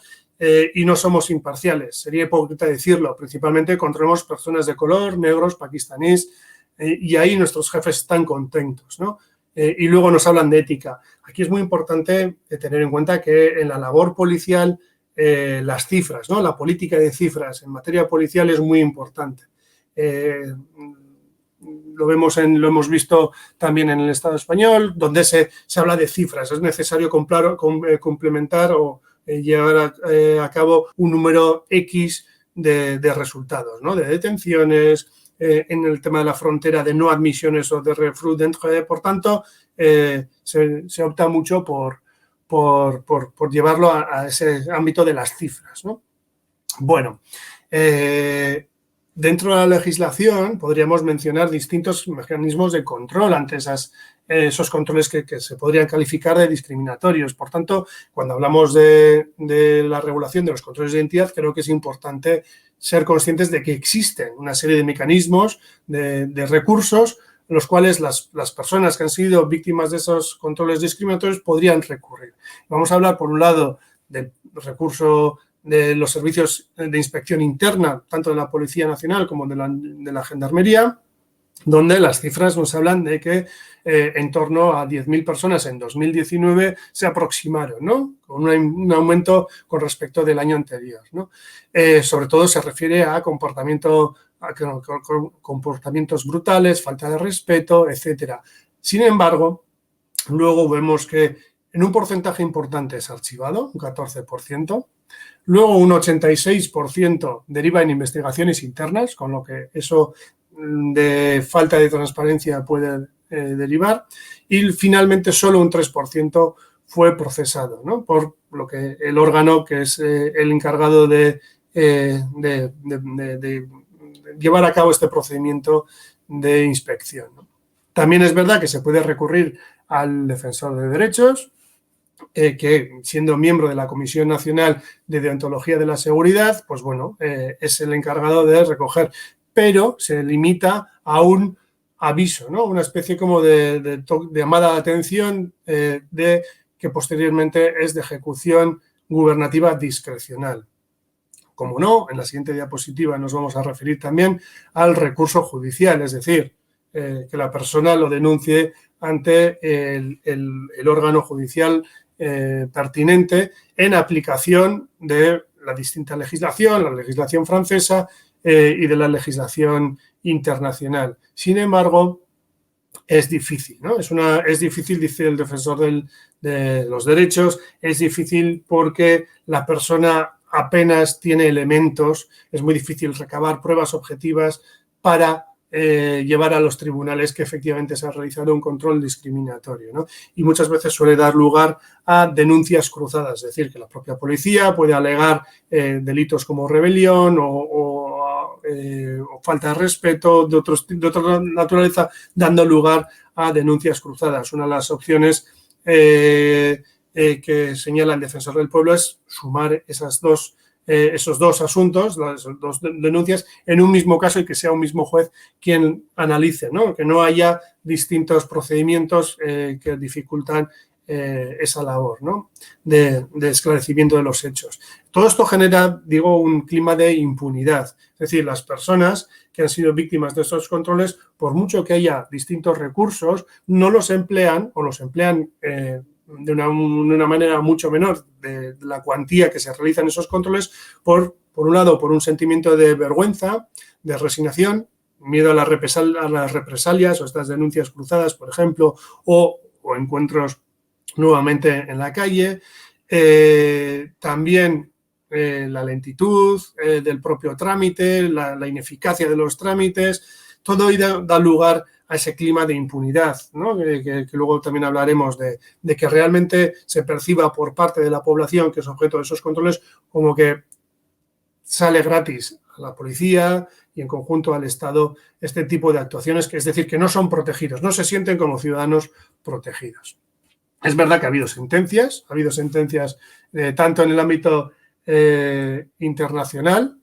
y no somos imparciales. Sería hipócrita decirlo. Principalmente controlamos personas de color, negros, pakistaníes, y ahí nuestros jefes están contentos, ¿no? Y luego nos hablan de ética. Aquí es muy importante tener en cuenta que en la labor policial las cifras, ¿no? La política de cifras en materia policial es muy importante. Lo hemos visto también en el Estado español, donde se habla de cifras. Es necesario complementar o llevar a cabo un número X de resultados, ¿no? De detenciones, en el tema de la frontera, de no admisiones o de refoulement d'entrée. Por tanto, se opta mucho por llevarlo a ese ámbito de las cifras, ¿no? Bueno, dentro de la legislación podríamos mencionar distintos mecanismos de control ante esos controles que se podrían calificar de discriminatorios. Por tanto, cuando hablamos de la regulación de los controles de identidad, creo que es importante ser conscientes de que existen una serie de mecanismos, de recursos, los cuales las personas que han sido víctimas de esos controles discriminatorios podrían recurrir. Vamos a hablar, por un lado, del recurso de los servicios de inspección interna, tanto de la Policía Nacional como de la Gendarmería, donde las cifras nos hablan de que en torno a 10.000 personas en 2019 se aproximaron, ¿no? Con un aumento con respecto del año anterior, ¿no? Sobre todo se refiere a comportamientos brutales, falta de respeto, etcétera. Sin embargo, luego vemos que en un porcentaje importante es archivado, un 14%. Luego un 86% deriva en investigaciones internas, con lo que eso de falta de transparencia puede derivar. Y finalmente solo un 3% fue procesado, ¿no? Por lo que el órgano que es el encargado de llevar a cabo este procedimiento de inspección, ¿no? También es verdad que se puede recurrir al defensor de derechos, que siendo miembro de la Comisión Nacional de Deontología de la Seguridad, pues bueno, es el encargado de recoger, pero se limita a un aviso, ¿no? Una especie como de llamada de atención de que posteriormente es de ejecución gubernativa discrecional. Como no, en la siguiente diapositiva nos vamos a referir también al recurso judicial, es decir, que la persona lo denuncie ante el órgano judicial pertinente en aplicación de la distinta legislación, la legislación francesa y de la legislación internacional. Sin embargo, es difícil, ¿no? Es difícil, dice el defensor de los derechos, es difícil porque la persona apenas tiene elementos, es muy difícil recabar pruebas objetivas para llevar a los tribunales que efectivamente se ha realizado un control discriminatorio, ¿no? Y muchas veces suele dar lugar a denuncias cruzadas, es decir, que la propia policía puede alegar delitos como rebelión o falta de respeto de otra naturaleza, dando lugar a denuncias cruzadas. Una de las opciones que señala el defensor del pueblo es sumar esos dos asuntos, las dos denuncias, en un mismo caso y que sea un mismo juez quien analice, ¿no? Que no haya distintos procedimientos que dificultan esa labor, ¿no? de esclarecimiento de los hechos. Todo esto genera, digo, un clima de impunidad. Es decir, las personas que han sido víctimas de estos controles, por mucho que haya distintos recursos, no los emplean o los emplean de una manera mucho menor de la cuantía que se realiza en esos controles, por un lado, por un sentimiento de vergüenza, de resignación, miedo a las represalias o estas denuncias cruzadas, por ejemplo, o encuentros nuevamente en la calle. También la lentitud del propio trámite, la ineficacia de los trámites, todo ello da lugar a ese clima de impunidad, ¿no? que luego también hablaremos de que realmente se perciba por parte de la población que es objeto de esos controles como que sale gratis a la policía y en conjunto al Estado este tipo de actuaciones, que es decir, que no son protegidos, no se sienten como ciudadanos protegidos. Es verdad que ha habido sentencias tanto en el ámbito internacional,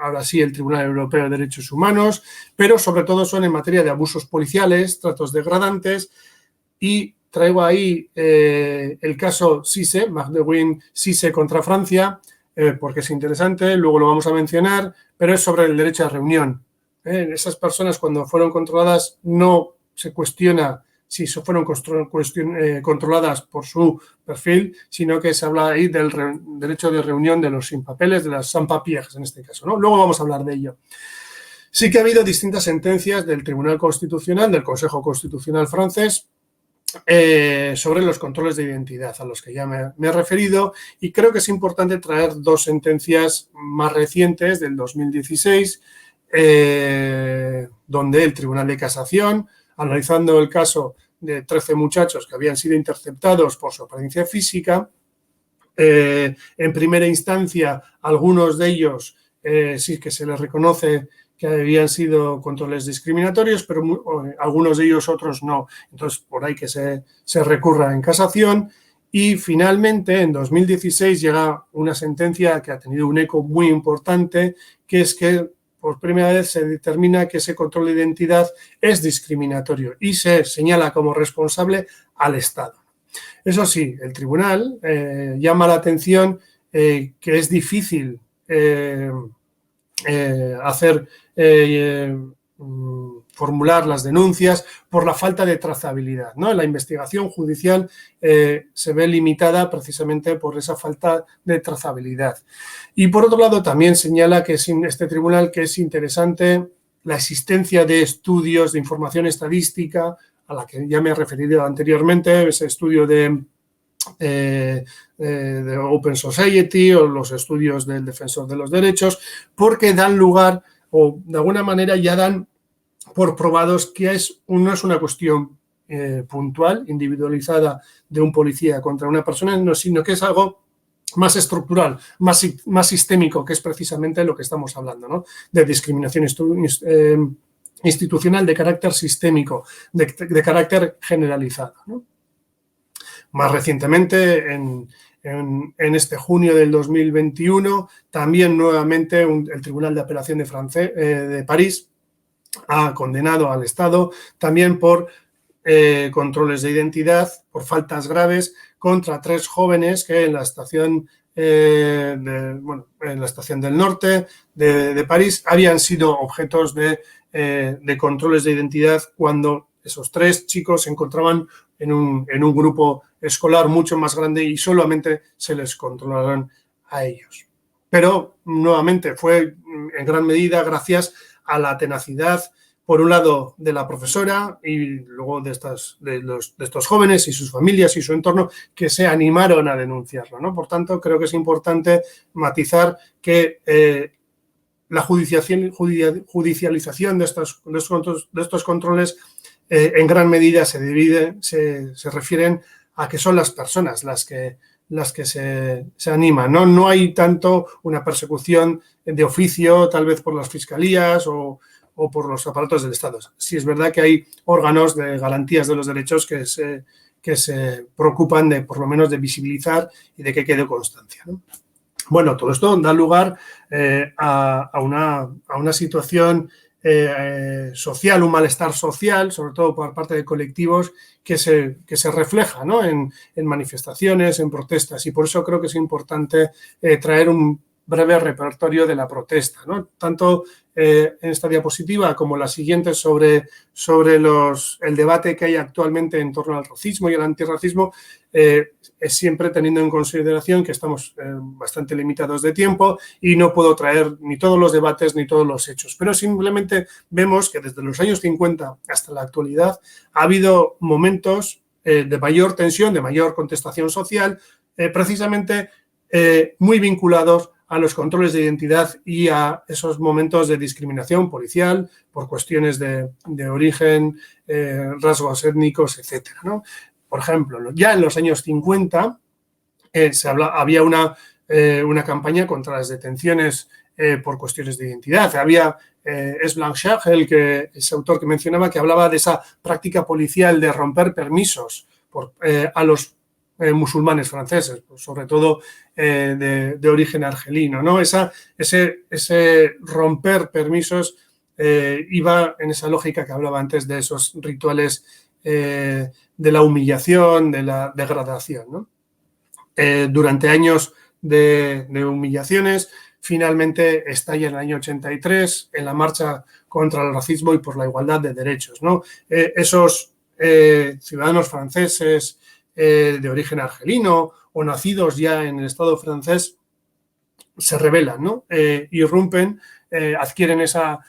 ahora sí el Tribunal Europeo de Derechos Humanos, pero sobre todo son en materia de abusos policiales, tratos degradantes, y traigo ahí el caso Cisse, Magdewin Cisse contra Francia, porque es interesante, luego lo vamos a mencionar, pero es sobre el derecho a reunión. Esas personas cuando fueron controladas no se cuestiona si fueron controladas por su perfil, sino que se habla ahí del derecho de reunión de los sin papeles, de las sans-papiers en este caso, ¿no? Luego vamos a hablar de ello. Sí que ha habido distintas sentencias del Tribunal Constitucional, del Consejo Constitucional francés, sobre los controles de identidad a los que ya me he referido, y creo que es importante traer dos sentencias más recientes del 2016, donde el Tribunal de Casación, analizando el caso de 13 muchachos que habían sido interceptados por su apariencia física, en primera instancia algunos de ellos sí que se les reconoce que habían sido controles discriminatorios, pero algunos de ellos otros no. Entonces, por ahí que se recurra en casación. Y finalmente, en 2016, llega una sentencia que ha tenido un eco muy importante, que es que por primera vez se determina que ese control de identidad es discriminatorio y se señala como responsable al Estado. Eso sí, el tribunal llama la atención que es difícil hacer formular las denuncias por la falta de trazabilidad, ¿no? La investigación judicial se ve limitada precisamente por esa falta de trazabilidad. Y por otro lado también señala que este tribunal que es interesante la existencia de estudios de información estadística a la que ya me he referido anteriormente, ese estudio de Open Society o los estudios del Defensor de los Derechos, porque dan lugar o de alguna manera ya dan por probados que no es una cuestión puntual, individualizada de un policía contra una persona, sino que es algo más estructural, más sistémico, que es precisamente lo que estamos hablando, ¿no? De discriminación institucional de carácter sistémico, de carácter generalizado, ¿no? Más recientemente, en este junio del 2021, también nuevamente el Tribunal de Apelación de París ha condenado al Estado también por controles de identidad, por faltas graves, contra 3 jóvenes que en la estación en la estación del norte de París habían sido objetos de controles de identidad cuando esos 3 chicos se encontraban en un grupo escolar mucho más grande y solamente se les controlaron a ellos. Pero, nuevamente, fue en gran medida gracias a la tenacidad, por un lado, de la profesora y luego de estos jóvenes y sus familias y su entorno que se animaron a denunciarlo, ¿no? Por tanto, creo que es importante matizar que la judicialización de estos controles en gran medida se refieren a que son las personas las que se animan, ¿no? No hay tanto una persecución de oficio, tal vez por las fiscalías o por los aparatos del Estado. Sí es verdad que hay órganos de garantías de los derechos que se preocupan de, por lo menos, de visibilizar y de que quede constancia, ¿no? Bueno, todo esto da lugar a una situación social, un malestar social, sobre todo por parte de colectivos que se refleja, ¿no? en manifestaciones, en protestas, y por eso creo que es importante traer un breve repertorio de la protesta, ¿no? Tanto en esta diapositiva como la siguiente sobre el debate que hay actualmente en torno al racismo y al antirracismo, es siempre teniendo en consideración que estamos bastante limitados de tiempo y no puedo traer ni todos los debates ni todos los hechos, pero simplemente vemos que desde los años 50 hasta la actualidad ha habido momentos de mayor tensión, de mayor contestación social, precisamente muy vinculados a los controles de identidad y a esos momentos de discriminación policial por cuestiones de origen, rasgos étnicos, etcétera, ¿no? Por ejemplo, ya en los años 50 había una campaña contra las detenciones por cuestiones de identidad. Había Blanchard, ese autor que mencionaba, que hablaba de esa práctica policial de romper permisos a los musulmanes franceses, sobre todo de origen argelino, ¿no? Ese romper permisos iba en esa lógica que hablaba antes de esos rituales de la humillación, de la degradación, ¿no? Durante años de humillaciones, finalmente estalla en el año 83 en la marcha contra el racismo y por la igualdad de derechos, ¿no? Esos ciudadanos franceses de origen argelino o nacidos ya en el Estado francés se rebelan, ¿no? Irrumpen, adquieren esa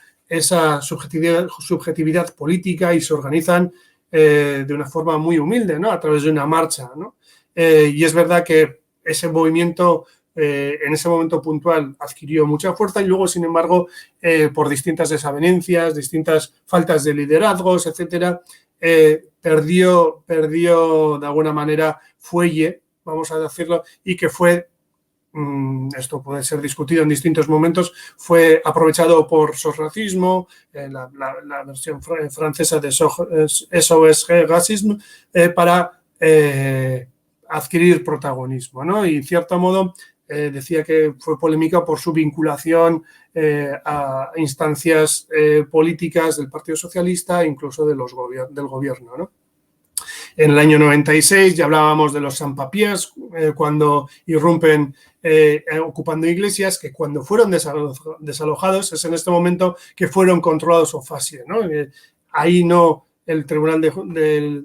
subjetividad política y se organizan de una forma muy humilde, ¿no? A través de una marcha, ¿no? Y es verdad que ese movimiento en ese momento puntual adquirió mucha fuerza y luego, sin embargo, por distintas desavenencias, distintas faltas de liderazgos, etcétera, perdió de alguna manera fuelle, vamos a decirlo, y que fue, esto puede ser discutido en distintos momentos, fue aprovechado por Sosracismo, la versión francesa de SOS Racisme, para adquirir protagonismo, ¿no? Y en cierto modo decía que fue polémica por su vinculación a instancias políticas del Partido Socialista e incluso del gobierno, ¿no? en el año 96, ya hablábamos de los sans-papiers, cuando irrumpen ocupando iglesias, que cuando fueron desalojados es en este momento que fueron controlados o facie, ¿no? Ahí no, el Tribunal el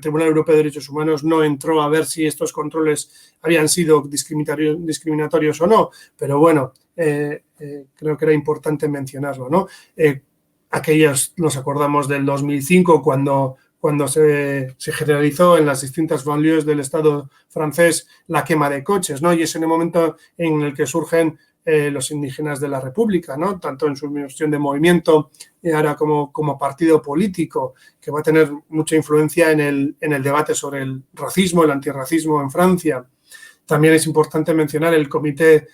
Tribunal Europeo de Derechos Humanos no entró a ver si estos controles habían sido discriminatorios o no, pero bueno, creo que era importante mencionarlo, ¿no? Aquellos, nos acordamos del 2005, cuando se generalizó en las distintas banlieues del Estado francés la quema de coches, ¿no? Y es en el momento en el que surgen los indígenas de la República, ¿no? Tanto en su versión de movimiento y ahora como partido político, que va a tener mucha influencia en el debate sobre el racismo, el antirracismo en Francia. También es importante mencionar el comité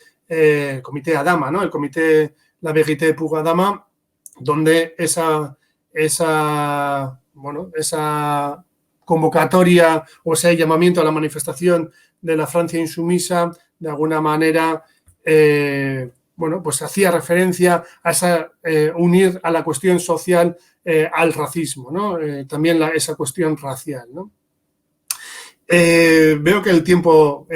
Adama, ¿no? El comité La Vérité pour Adama, donde esa convocatoria o ese llamamiento a la manifestación de la Francia insumisa, de alguna manera, pues hacía referencia a unir a la cuestión social al racismo, ¿no? También esa cuestión racial, ¿no? Veo que el tiempo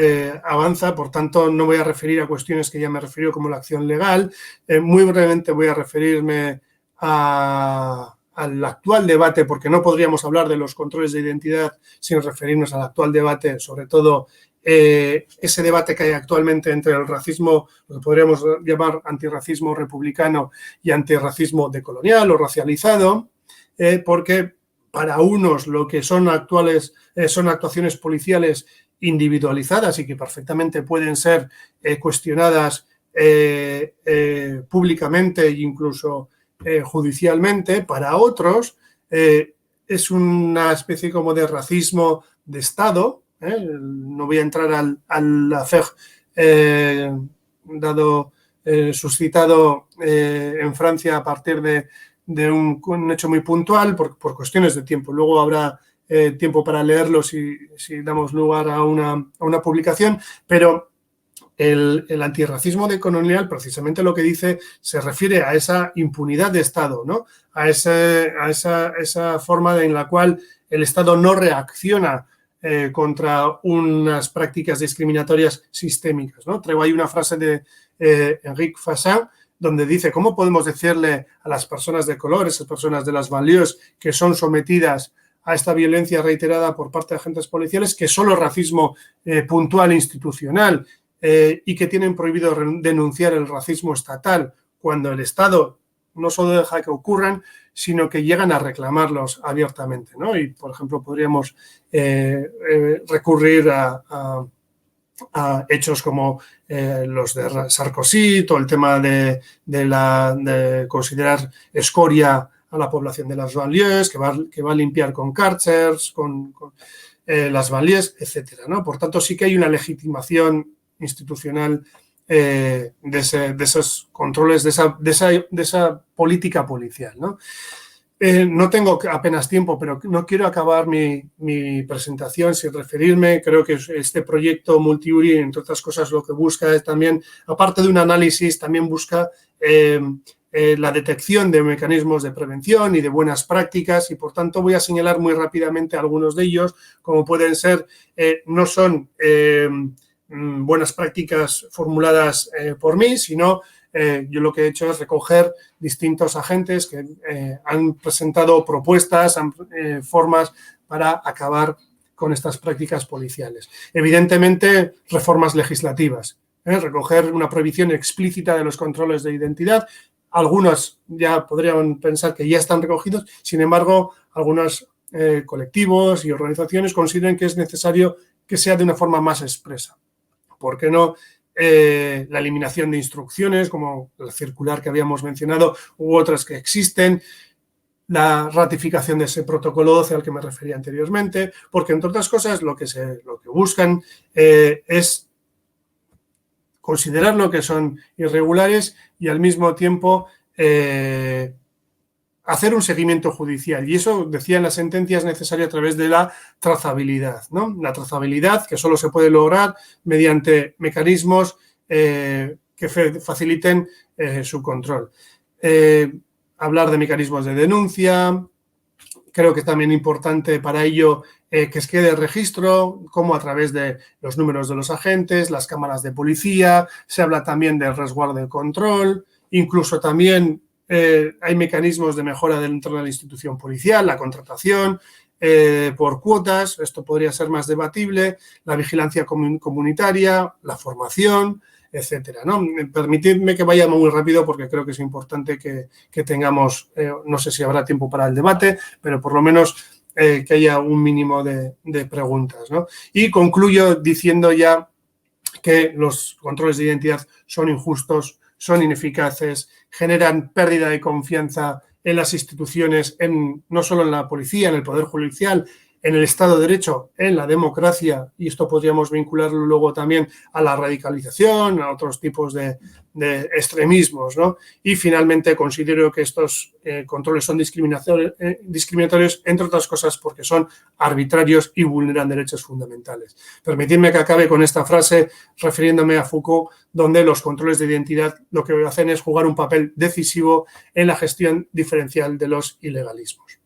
avanza, por tanto no voy a referir a cuestiones que ya me he referido como la acción legal. Muy brevemente voy a referirme al actual debate, porque no podríamos hablar de los controles de identidad sin referirnos al actual debate, sobre todo ese debate que hay actualmente entre el racismo, lo que podríamos llamar antirracismo republicano y antirracismo decolonial o racializado, porque para unos lo que son actuales son actuaciones policiales individualizadas y que perfectamente pueden ser cuestionadas públicamente e incluso judicialmente. Para otros es una especie como de racismo de Estado. No voy a entrar al affaire suscitado en Francia a partir de un hecho muy puntual por cuestiones de tiempo. Luego habrá tiempo para leerlo si damos lugar a una publicación, pero el antirracismo decolonial, precisamente lo que dice, se refiere a esa impunidad de Estado, ¿no? A esa forma en la cual el Estado no reacciona contra unas prácticas discriminatorias sistémicas, ¿no? Traigo ahí una frase de Enrique Fassin, donde dice: ¿cómo podemos decirle a las personas de color, esas personas de las banlieues que son sometidas a esta violencia reiterada por parte de agentes policiales, que solo es racismo puntual e institucional y que tienen prohibido denunciar el racismo estatal, cuando el Estado no solo deja que ocurran, sino que llegan a reclamarlos abiertamente, ¿no? Y, por ejemplo, podríamos recurrir a hechos como los de Sarkozy, todo el tema de considerar escoria a la población de las banlieues, que va a limpiar con cárceles, con las banlieues, etcétera, ¿no? Por tanto, sí que hay una legitimación institucional de esos controles, de esa política policial, ¿no? No tengo apenas tiempo, pero no quiero acabar mi presentación sin referirme. Creo que este proyecto Multiuri, entre otras cosas, lo que busca es también, aparte de un análisis, también busca la detección de mecanismos de prevención y de buenas prácticas, y por tanto voy a señalar muy rápidamente algunos de ellos, como pueden ser, no son buenas prácticas formuladas por mí, sino yo lo que he hecho es recoger distintos agentes que han presentado propuestas, formas para acabar con estas prácticas policiales. Evidentemente, reformas legislativas, recoger una prohibición explícita de los controles de identidad. Algunos ya podrían pensar que ya están recogidos, sin embargo, algunos colectivos y organizaciones consideran que es necesario que sea de una forma más expresa. ¿Por qué no? La eliminación de instrucciones, como la circular que habíamos mencionado, u otras que existen, la ratificación de ese protocolo 12 al que me refería anteriormente, porque, entre otras cosas, lo que buscan es considerar lo que son irregulares y, al mismo tiempo, hacer un seguimiento judicial. Y eso, decía en la sentencia, es necesario a través de la trazabilidad, ¿no? La trazabilidad que solo se puede lograr mediante mecanismos que faciliten su control. Hablar de mecanismos de denuncia, Creo que es también importante para ello que quede registro, como a través de los números de los agentes, las cámaras de policía, se habla también del resguardo y control, incluso también hay mecanismos de mejora dentro de la institución policial, la contratación por cuotas, esto podría ser más debatible, la vigilancia comunitaria, la formación, etcétera, ¿no? Permitidme que vaya muy rápido porque creo que es importante que tengamos, no sé si habrá tiempo para el debate, pero por lo menos que haya un mínimo de preguntas, ¿no? Y concluyo diciendo ya que los controles de identidad son injustos, son ineficaces, generan pérdida de confianza en las instituciones, no solo en la policía, en el Poder Judicial, en el Estado de Derecho, en la democracia, y esto podríamos vincularlo luego también a la radicalización, a otros tipos de extremismos, ¿no? Y finalmente considero que estos controles son discriminatorios, entre otras cosas, porque son arbitrarios y vulneran derechos fundamentales. Permitidme que acabe con esta frase refiriéndome a Foucault, donde los controles de identidad lo que hacen es jugar un papel decisivo en la gestión diferencial de los ilegalismos.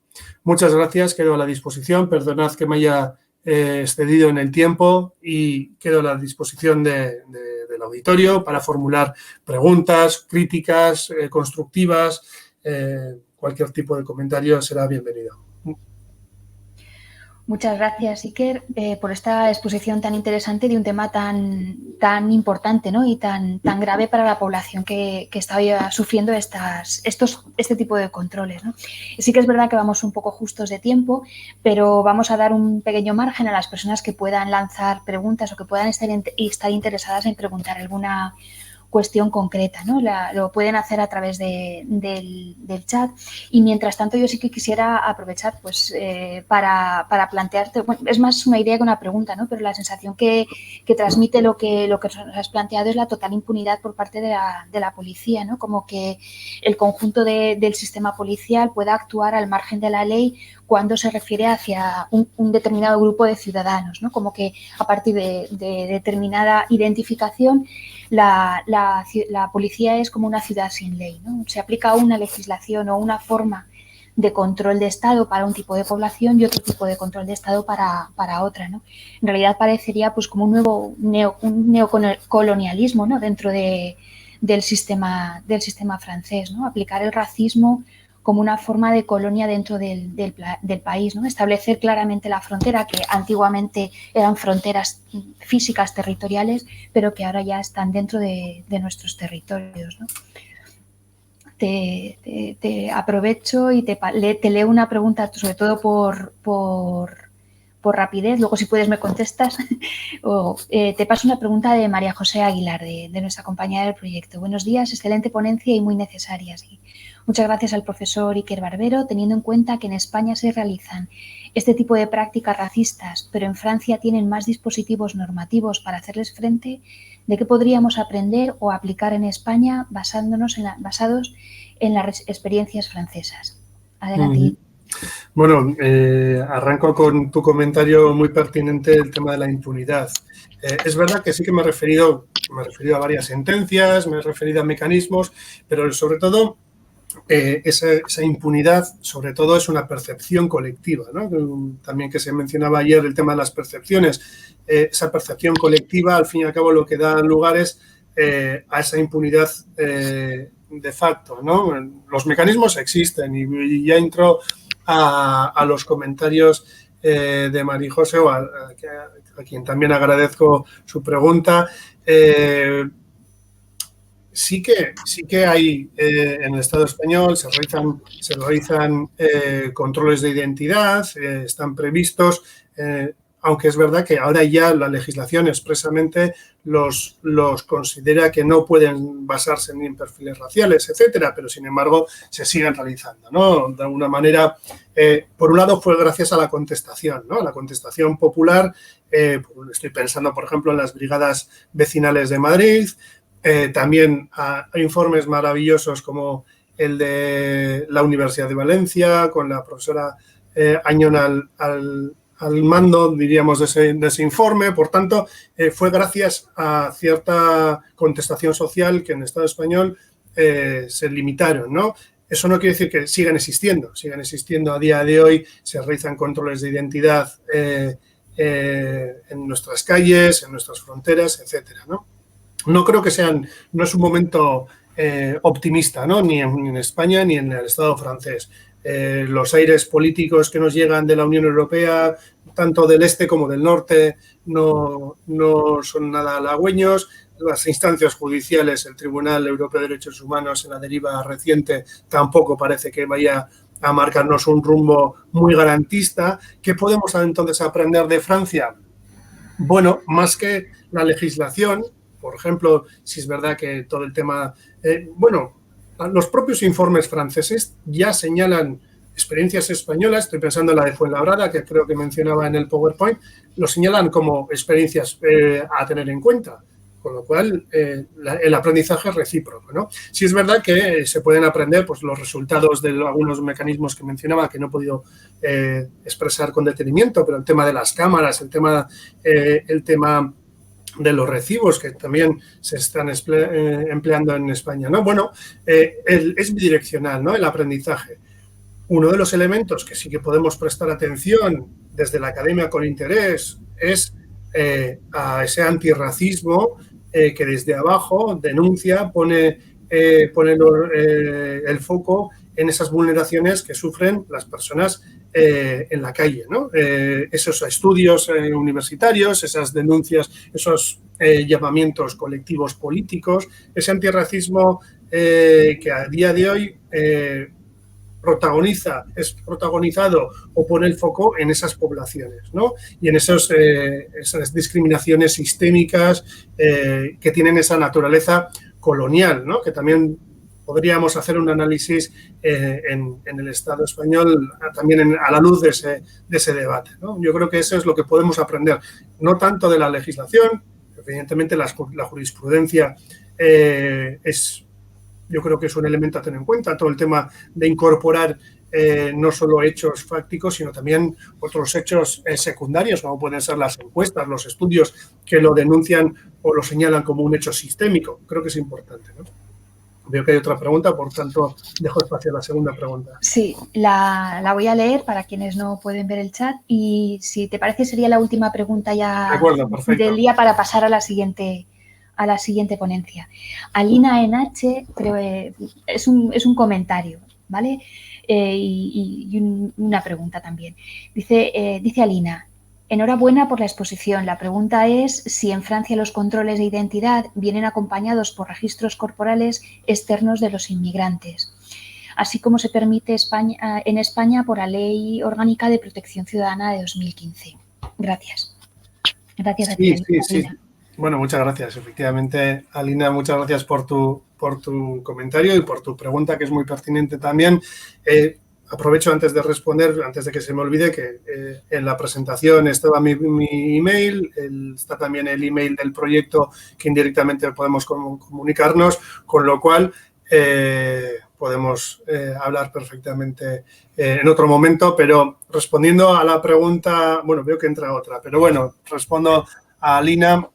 Muchas gracias, quedo a la disposición. Perdonad que me haya excedido en el tiempo y quedo a la disposición del auditorio para formular preguntas, críticas constructivas. Cualquier tipo de comentario será bienvenido. Muchas gracias, Iker, por esta exposición tan interesante de un tema tan importante, ¿no? Y tan grave para la población que está sufriendo este tipo de controles, ¿no? Sí que es verdad que vamos un poco justos de tiempo, pero vamos a dar un pequeño margen a las personas que puedan lanzar preguntas o que puedan estar interesadas en preguntar alguna cuestión concreta, ¿no? Lo pueden hacer a través del chat y mientras tanto yo sí que quisiera aprovechar pues para plantearte, bueno, es más una idea que una pregunta, ¿no? Pero la sensación que transmite lo que nos has planteado es la total impunidad por parte de la policía, ¿no? Como que el conjunto del sistema policial pueda actuar al margen de la ley cuando se refiere hacia un determinado grupo de ciudadanos, ¿no? Como que a partir de determinada identificación la policía es como una ciudad sin ley, ¿no? Se aplica una legislación o una forma de control de Estado para un tipo de población y otro tipo de control de Estado para otra, ¿no? En realidad parecería pues como un nuevo neocolonialismo, ¿no? Dentro del sistema francés, ¿no? Aplicar el racismo como una forma de colonia dentro del país, ¿no? Establecer claramente la frontera, que antiguamente eran fronteras físicas territoriales, pero que ahora ya están dentro de nuestros territorios, ¿no? Te aprovecho y te leo una pregunta, sobre todo por rapidez, luego si puedes me contestas, o te paso una pregunta de María José Aguilar, de nuestra compañera del proyecto. Buenos días, excelente ponencia y muy necesaria. Sí. Muchas gracias al profesor Iker Barbero, teniendo en cuenta que en España se realizan este tipo de prácticas racistas, pero en Francia tienen más dispositivos normativos para hacerles frente. ¿De qué podríamos aprender o aplicar en España basados en las experiencias francesas? Adelante. Bueno, arranco con tu comentario muy pertinente del tema de la impunidad. Es verdad que sí que me he referido a varias sentencias, me he referido a mecanismos, pero sobre todo esa impunidad, sobre todo, es una percepción colectiva, ¿no? También que se mencionaba ayer el tema de las percepciones. Esa percepción colectiva, al fin y al cabo, lo que da lugar es a esa impunidad de facto, ¿no? Los mecanismos existen y ya entro a los comentarios de María José, a quien también agradezco su pregunta. Sí que hay en el Estado español, se realizan controles de identidad, están previstos, aunque es verdad que ahora ya la legislación expresamente los considera que no pueden basarse ni en perfiles raciales, etcétera, pero sin embargo se siguen realizando, ¿no? De alguna manera, por un lado fue gracias a la contestación, ¿no? La contestación popular, estoy pensando, por ejemplo, en las brigadas vecinales de Madrid. También hay informes maravillosos como el de la Universidad de Valencia, con la profesora Añón al mando, diríamos, de ese informe. Por tanto, fue gracias a cierta contestación social que en el Estado español se limitaron, ¿no? Eso no quiere decir que sigan existiendo a día de hoy, se realizan controles de identidad en nuestras calles, en nuestras fronteras, etcétera, ¿no? No creo que no es un momento optimista, ¿no? Ni en España ni en el Estado francés. Los aires políticos que nos llegan de la Unión Europea, tanto del este como del norte, no son nada halagüeños. Las instancias judiciales, el Tribunal Europeo de Derechos Humanos en la deriva reciente, tampoco parece que vaya a marcarnos un rumbo muy garantista. ¿Qué podemos entonces aprender de Francia? Bueno, más que la legislación, por ejemplo, si es verdad que todo el tema... los propios informes franceses ya señalan experiencias españolas, estoy pensando en la de Fuenlabrada, que creo que mencionaba en el PowerPoint, lo señalan como experiencias a tener en cuenta. Con lo cual, el aprendizaje es recíproco, ¿no? Sí es verdad que se pueden aprender pues, los resultados de algunos mecanismos que mencionaba, que no he podido expresar con detenimiento, pero el tema de las cámaras, el tema de los recibos, que también se están empleando en España, ¿no? Bueno, es bidireccional, ¿no? El aprendizaje. Uno de los elementos que sí que podemos prestar atención desde la academia con interés es a ese antirracismo que desde abajo denuncia, pone el foco en esas vulneraciones que sufren las personas en la calle, ¿no? Esos estudios universitarios, esas denuncias, esos llamamientos colectivos políticos, ese antirracismo que a día de hoy es protagonizado o pone el foco en esas poblaciones, ¿no? Y en esas discriminaciones sistémicas que tienen esa naturaleza colonial, ¿no? Que también podríamos hacer un análisis en el Estado español también a la luz de ese debate, ¿no? Yo creo que eso es lo que podemos aprender, no tanto de la legislación, evidentemente la jurisprudencia yo creo que es un elemento a tener en cuenta, todo el tema de incorporar no solo hechos fácticos, sino también otros hechos secundarios, como pueden ser las encuestas, los estudios que lo denuncian o lo señalan como un hecho sistémico. Creo que es importante, ¿no? Veo que hay otra pregunta, por tanto, dejo espacio a la segunda pregunta. Sí, la voy a leer para quienes no pueden ver el chat y si te parece sería la última pregunta ya del día para pasar a la siguiente ponencia. Alina NH, creo, es un comentario, ¿vale? Y una pregunta también. Dice Alina, enhorabuena por la exposición. La pregunta es si en Francia los controles de identidad vienen acompañados por registros corporales externos de los inmigrantes, así como se permite en España por la Ley Orgánica de Protección Ciudadana de 2015. Gracias. Gracias a ti, Alina. Bueno, muchas gracias. Efectivamente, Alina, muchas gracias por tu comentario y por tu pregunta, que es muy pertinente también. Aprovecho antes de responder, antes de que se me olvide, que en la presentación estaba mi email, está también el email del proyecto que indirectamente podemos comunicarnos, con lo cual podemos hablar perfectamente en otro momento, pero respondiendo a la pregunta, bueno, veo que entra otra, pero bueno, respondo a Alina.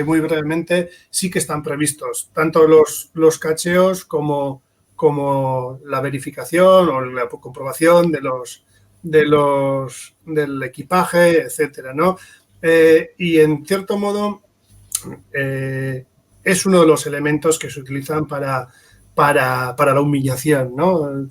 Muy brevemente, sí que están previstos tanto los cacheos como la verificación o la comprobación del equipaje, etcétera, ¿no? Y en cierto modo es uno de los elementos que se utilizan para la humillación, ¿no?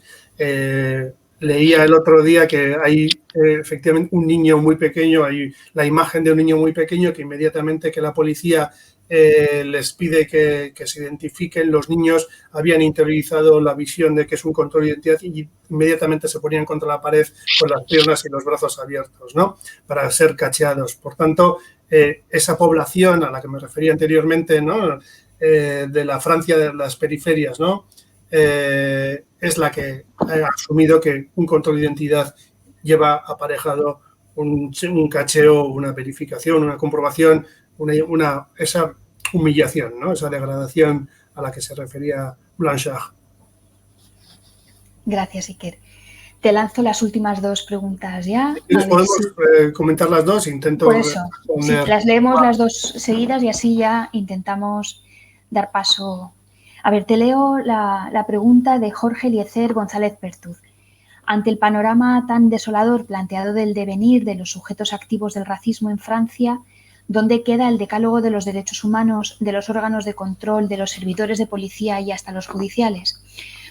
Leía el otro día que hay efectivamente un niño muy pequeño, hay la imagen de un niño muy pequeño que inmediatamente que la policía les pide que se identifiquen, los niños habían interiorizado la visión de que es un control de identidad y inmediatamente se ponían contra la pared con las piernas y los brazos abiertos, ¿no? Para ser cacheados. Por tanto, esa población a la que me refería anteriormente, ¿no? De la Francia de las periferias, ¿no? Es la que ha asumido que un control de identidad lleva aparejado un cacheo, una verificación, una comprobación, esa humillación, ¿no? Esa degradación a la que se refería Blanchard. Gracias, Iker. Te lanzo las últimas dos preguntas ya. ¿Podemos comentar las dos? Intento por eso, sí, las leemos las dos seguidas y así ya intentamos dar paso A ver, te leo la pregunta de Jorge Eliezer González Pertuz. Ante el panorama tan desolador planteado del devenir de los sujetos activos del racismo en Francia, ¿dónde queda el decálogo de los derechos humanos, de los órganos de control, de los servidores de policía y hasta los judiciales?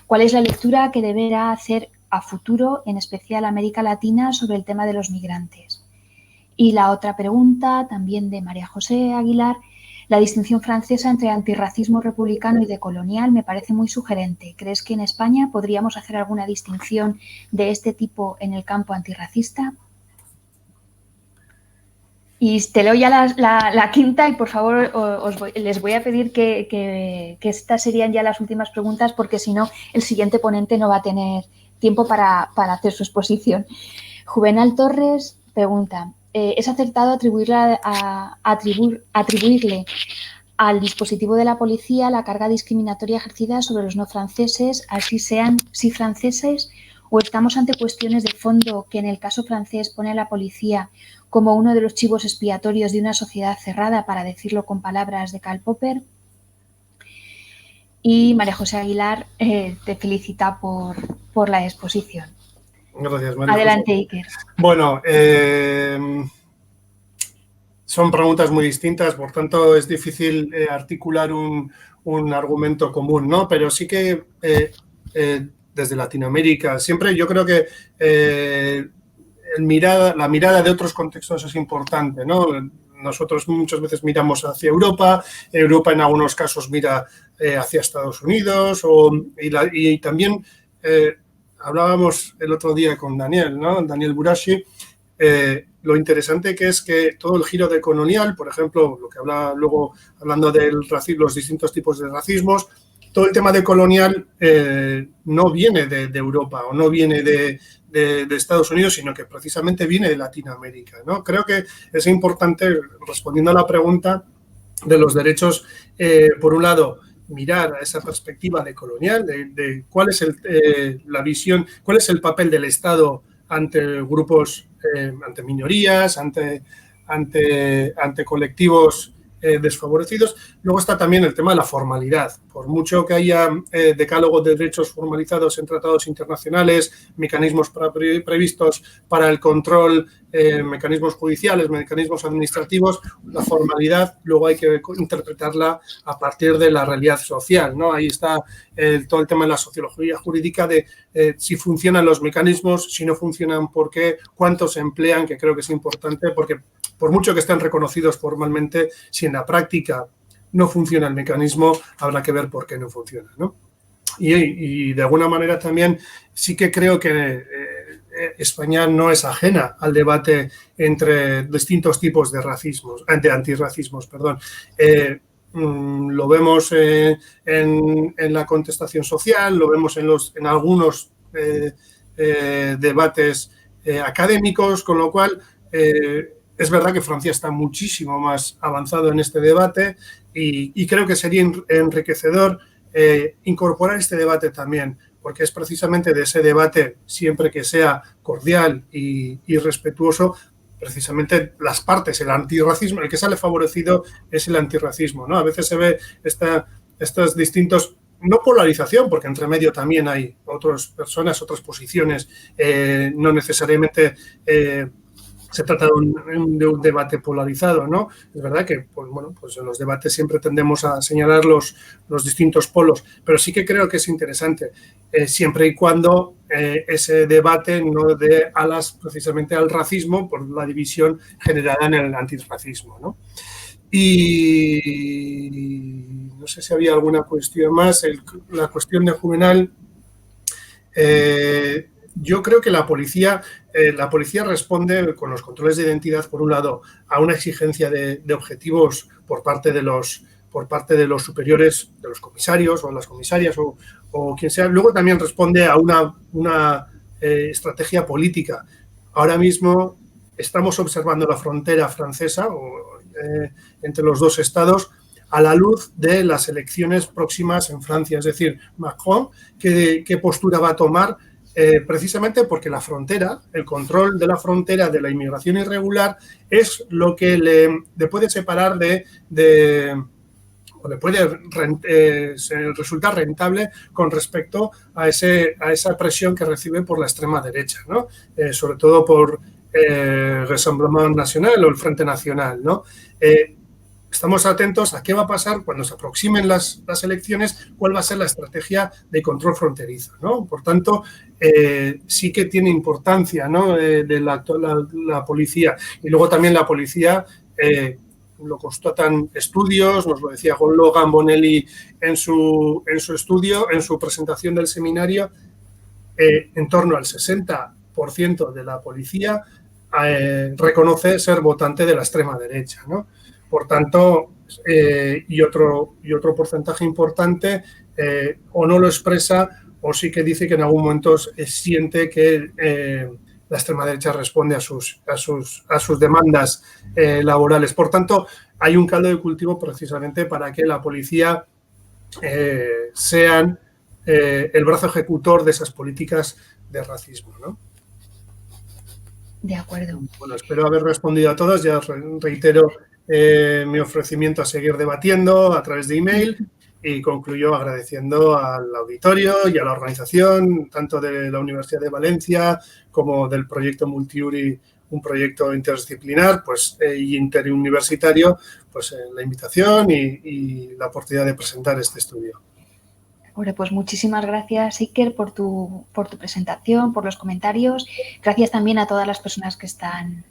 ¿Cuál es la lectura que deberá hacer a futuro, en especial América Latina, sobre el tema de los migrantes? Y la otra pregunta, también de María José Aguilar, la distinción francesa entre antirracismo republicano y decolonial me parece muy sugerente. ¿Crees que en España podríamos hacer alguna distinción de este tipo en el campo antirracista? Y te leo ya la quinta y, por favor, les voy a pedir que estas serían ya las últimas preguntas porque, si no, el siguiente ponente no va a tener tiempo para hacer su exposición. Juvenal Torres pregunta, ¿es acertado atribuirle al dispositivo de la policía la carga discriminatoria ejercida sobre los no franceses, así sean sí franceses, o estamos ante cuestiones de fondo que en el caso francés pone a la policía como uno de los chivos expiatorios de una sociedad cerrada, para decirlo con palabras de Karl Popper? Y María José Aguilar te felicita por la exposición. Gracias, María. Adelante, Iker. Bueno, son preguntas muy distintas, por tanto es difícil articular un argumento común, ¿no? Pero sí que desde Latinoamérica, siempre yo creo que la mirada de otros contextos es importante, ¿no? Nosotros muchas veces miramos hacia Europa, Europa en algunos casos mira hacia Estados Unidos, y también hablábamos el otro día con Daniel, ¿no? Daniel Burashi, lo interesante que es que todo el giro decolonial, por ejemplo, lo que habla luego hablando del racismo, los distintos tipos de racismos, todo el tema decolonial no viene de Europa o no viene de Estados Unidos, sino que precisamente viene de Latinoamérica, ¿no? Creo que es importante, respondiendo a la pregunta de los derechos, por un lado, mirar a esa perspectiva decolonial, de cuál es la visión, cuál es el papel del Estado ante grupos, ante minorías, ante colectivos desfavorecidos. Luego está también el tema de la formalidad. Por mucho que haya decálogo de derechos formalizados en tratados internacionales, mecanismos previstos para el control, mecanismos judiciales, mecanismos administrativos, la formalidad luego hay que interpretarla a partir de la realidad social, ¿no? Ahí está todo el tema de la sociología jurídica de si funcionan los mecanismos, si no funcionan, por qué, cuántos se emplean, que creo que es importante, porque por mucho que estén reconocidos formalmente, si en la práctica no funciona el mecanismo, habrá que ver por qué no funciona, ¿no? Y de alguna manera también sí que creo que España no es ajena al debate entre distintos tipos de racismos, de antirracismos, perdón. Lo vemos en la contestación social, lo vemos en algunos debates académicos, con lo cual es verdad que Francia está muchísimo más avanzado en este debate y creo que sería enriquecedor incorporar este debate también, porque es precisamente de ese debate, siempre que sea cordial y respetuoso, precisamente las partes, el antirracismo, el que sale favorecido es el antirracismo, ¿no? A veces se ve estos distintos, no polarización, porque entre medio también hay otras personas, otras posiciones, no necesariamente se trata de un debate polarizado, ¿no? Es verdad que, pues, bueno, pues en los debates siempre tendemos a señalar los distintos polos, pero sí que creo que es interesante, siempre y cuando ese debate no dé alas precisamente al racismo por la división generada en el antirracismo, ¿no? Y no sé si había alguna cuestión más. La cuestión de Juvenal, yo creo que la policía responde con los controles de identidad, por un lado, a una exigencia de objetivos por parte de los superiores, de los comisarios o las comisarias o quien sea. Luego también responde a una estrategia política. Ahora mismo estamos observando la frontera francesa entre los dos estados a la luz de las elecciones próximas en Francia. Es decir, Macron, ¿qué postura va a tomar? Precisamente porque la frontera, el control de la frontera de la inmigración irregular es lo que le puede separar de o le puede resultar rentable con respecto a esa presión que recibe por la extrema derecha, ¿no? Sobre todo por Rassemblement Nacional o el Frente Nacional, ¿no? Estamos atentos a qué va a pasar cuando se aproximen las elecciones, cuál va a ser la estrategia de control fronterizo, ¿no? Por tanto, sí que tiene importancia, ¿no? De la policía. Y luego también la policía, lo constatan estudios, nos lo decía Logan Bonelli en su estudio, en su presentación del seminario, en torno al 60% de la policía reconoce ser votante de la extrema derecha, ¿no? Por tanto, y otro porcentaje importante o no lo expresa o sí que dice que en algún momento siente que la extrema derecha responde a sus demandas laborales. Por tanto, hay un caldo de cultivo precisamente para que la policía sean el brazo ejecutor de esas políticas de racismo, ¿no? De acuerdo. Bueno, espero haber respondido a todos. Ya reitero mi ofrecimiento a seguir debatiendo a través de email y concluyo agradeciendo al auditorio y a la organización, tanto de la Universidad de Valencia como del proyecto Multiuri, un proyecto interdisciplinar y interuniversitario, la invitación y la oportunidad de presentar este estudio. Bueno, pues muchísimas gracias, Iker, por tu presentación, por los comentarios. Gracias también a todas las personas que están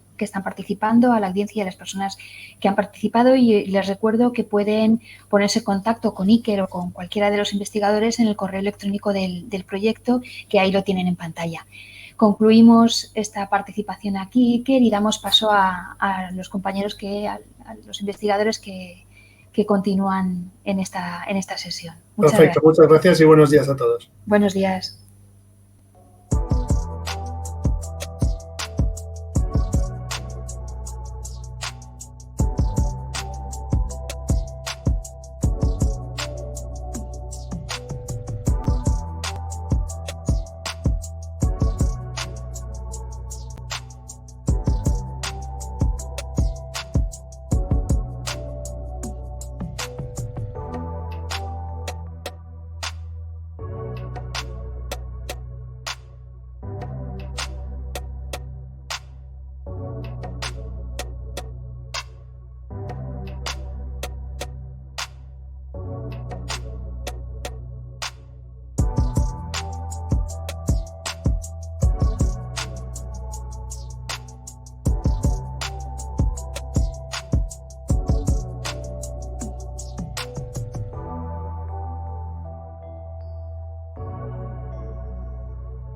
participando, a la audiencia y a las personas que han participado, y les recuerdo que pueden ponerse en contacto con Iker o con cualquiera de los investigadores en el correo electrónico del proyecto, que ahí lo tienen en pantalla. Concluimos esta participación aquí, Iker, y damos paso a los compañeros, a los investigadores que continúan en esta sesión. Perfecto, muchas gracias y buenos días a todos. Buenos días.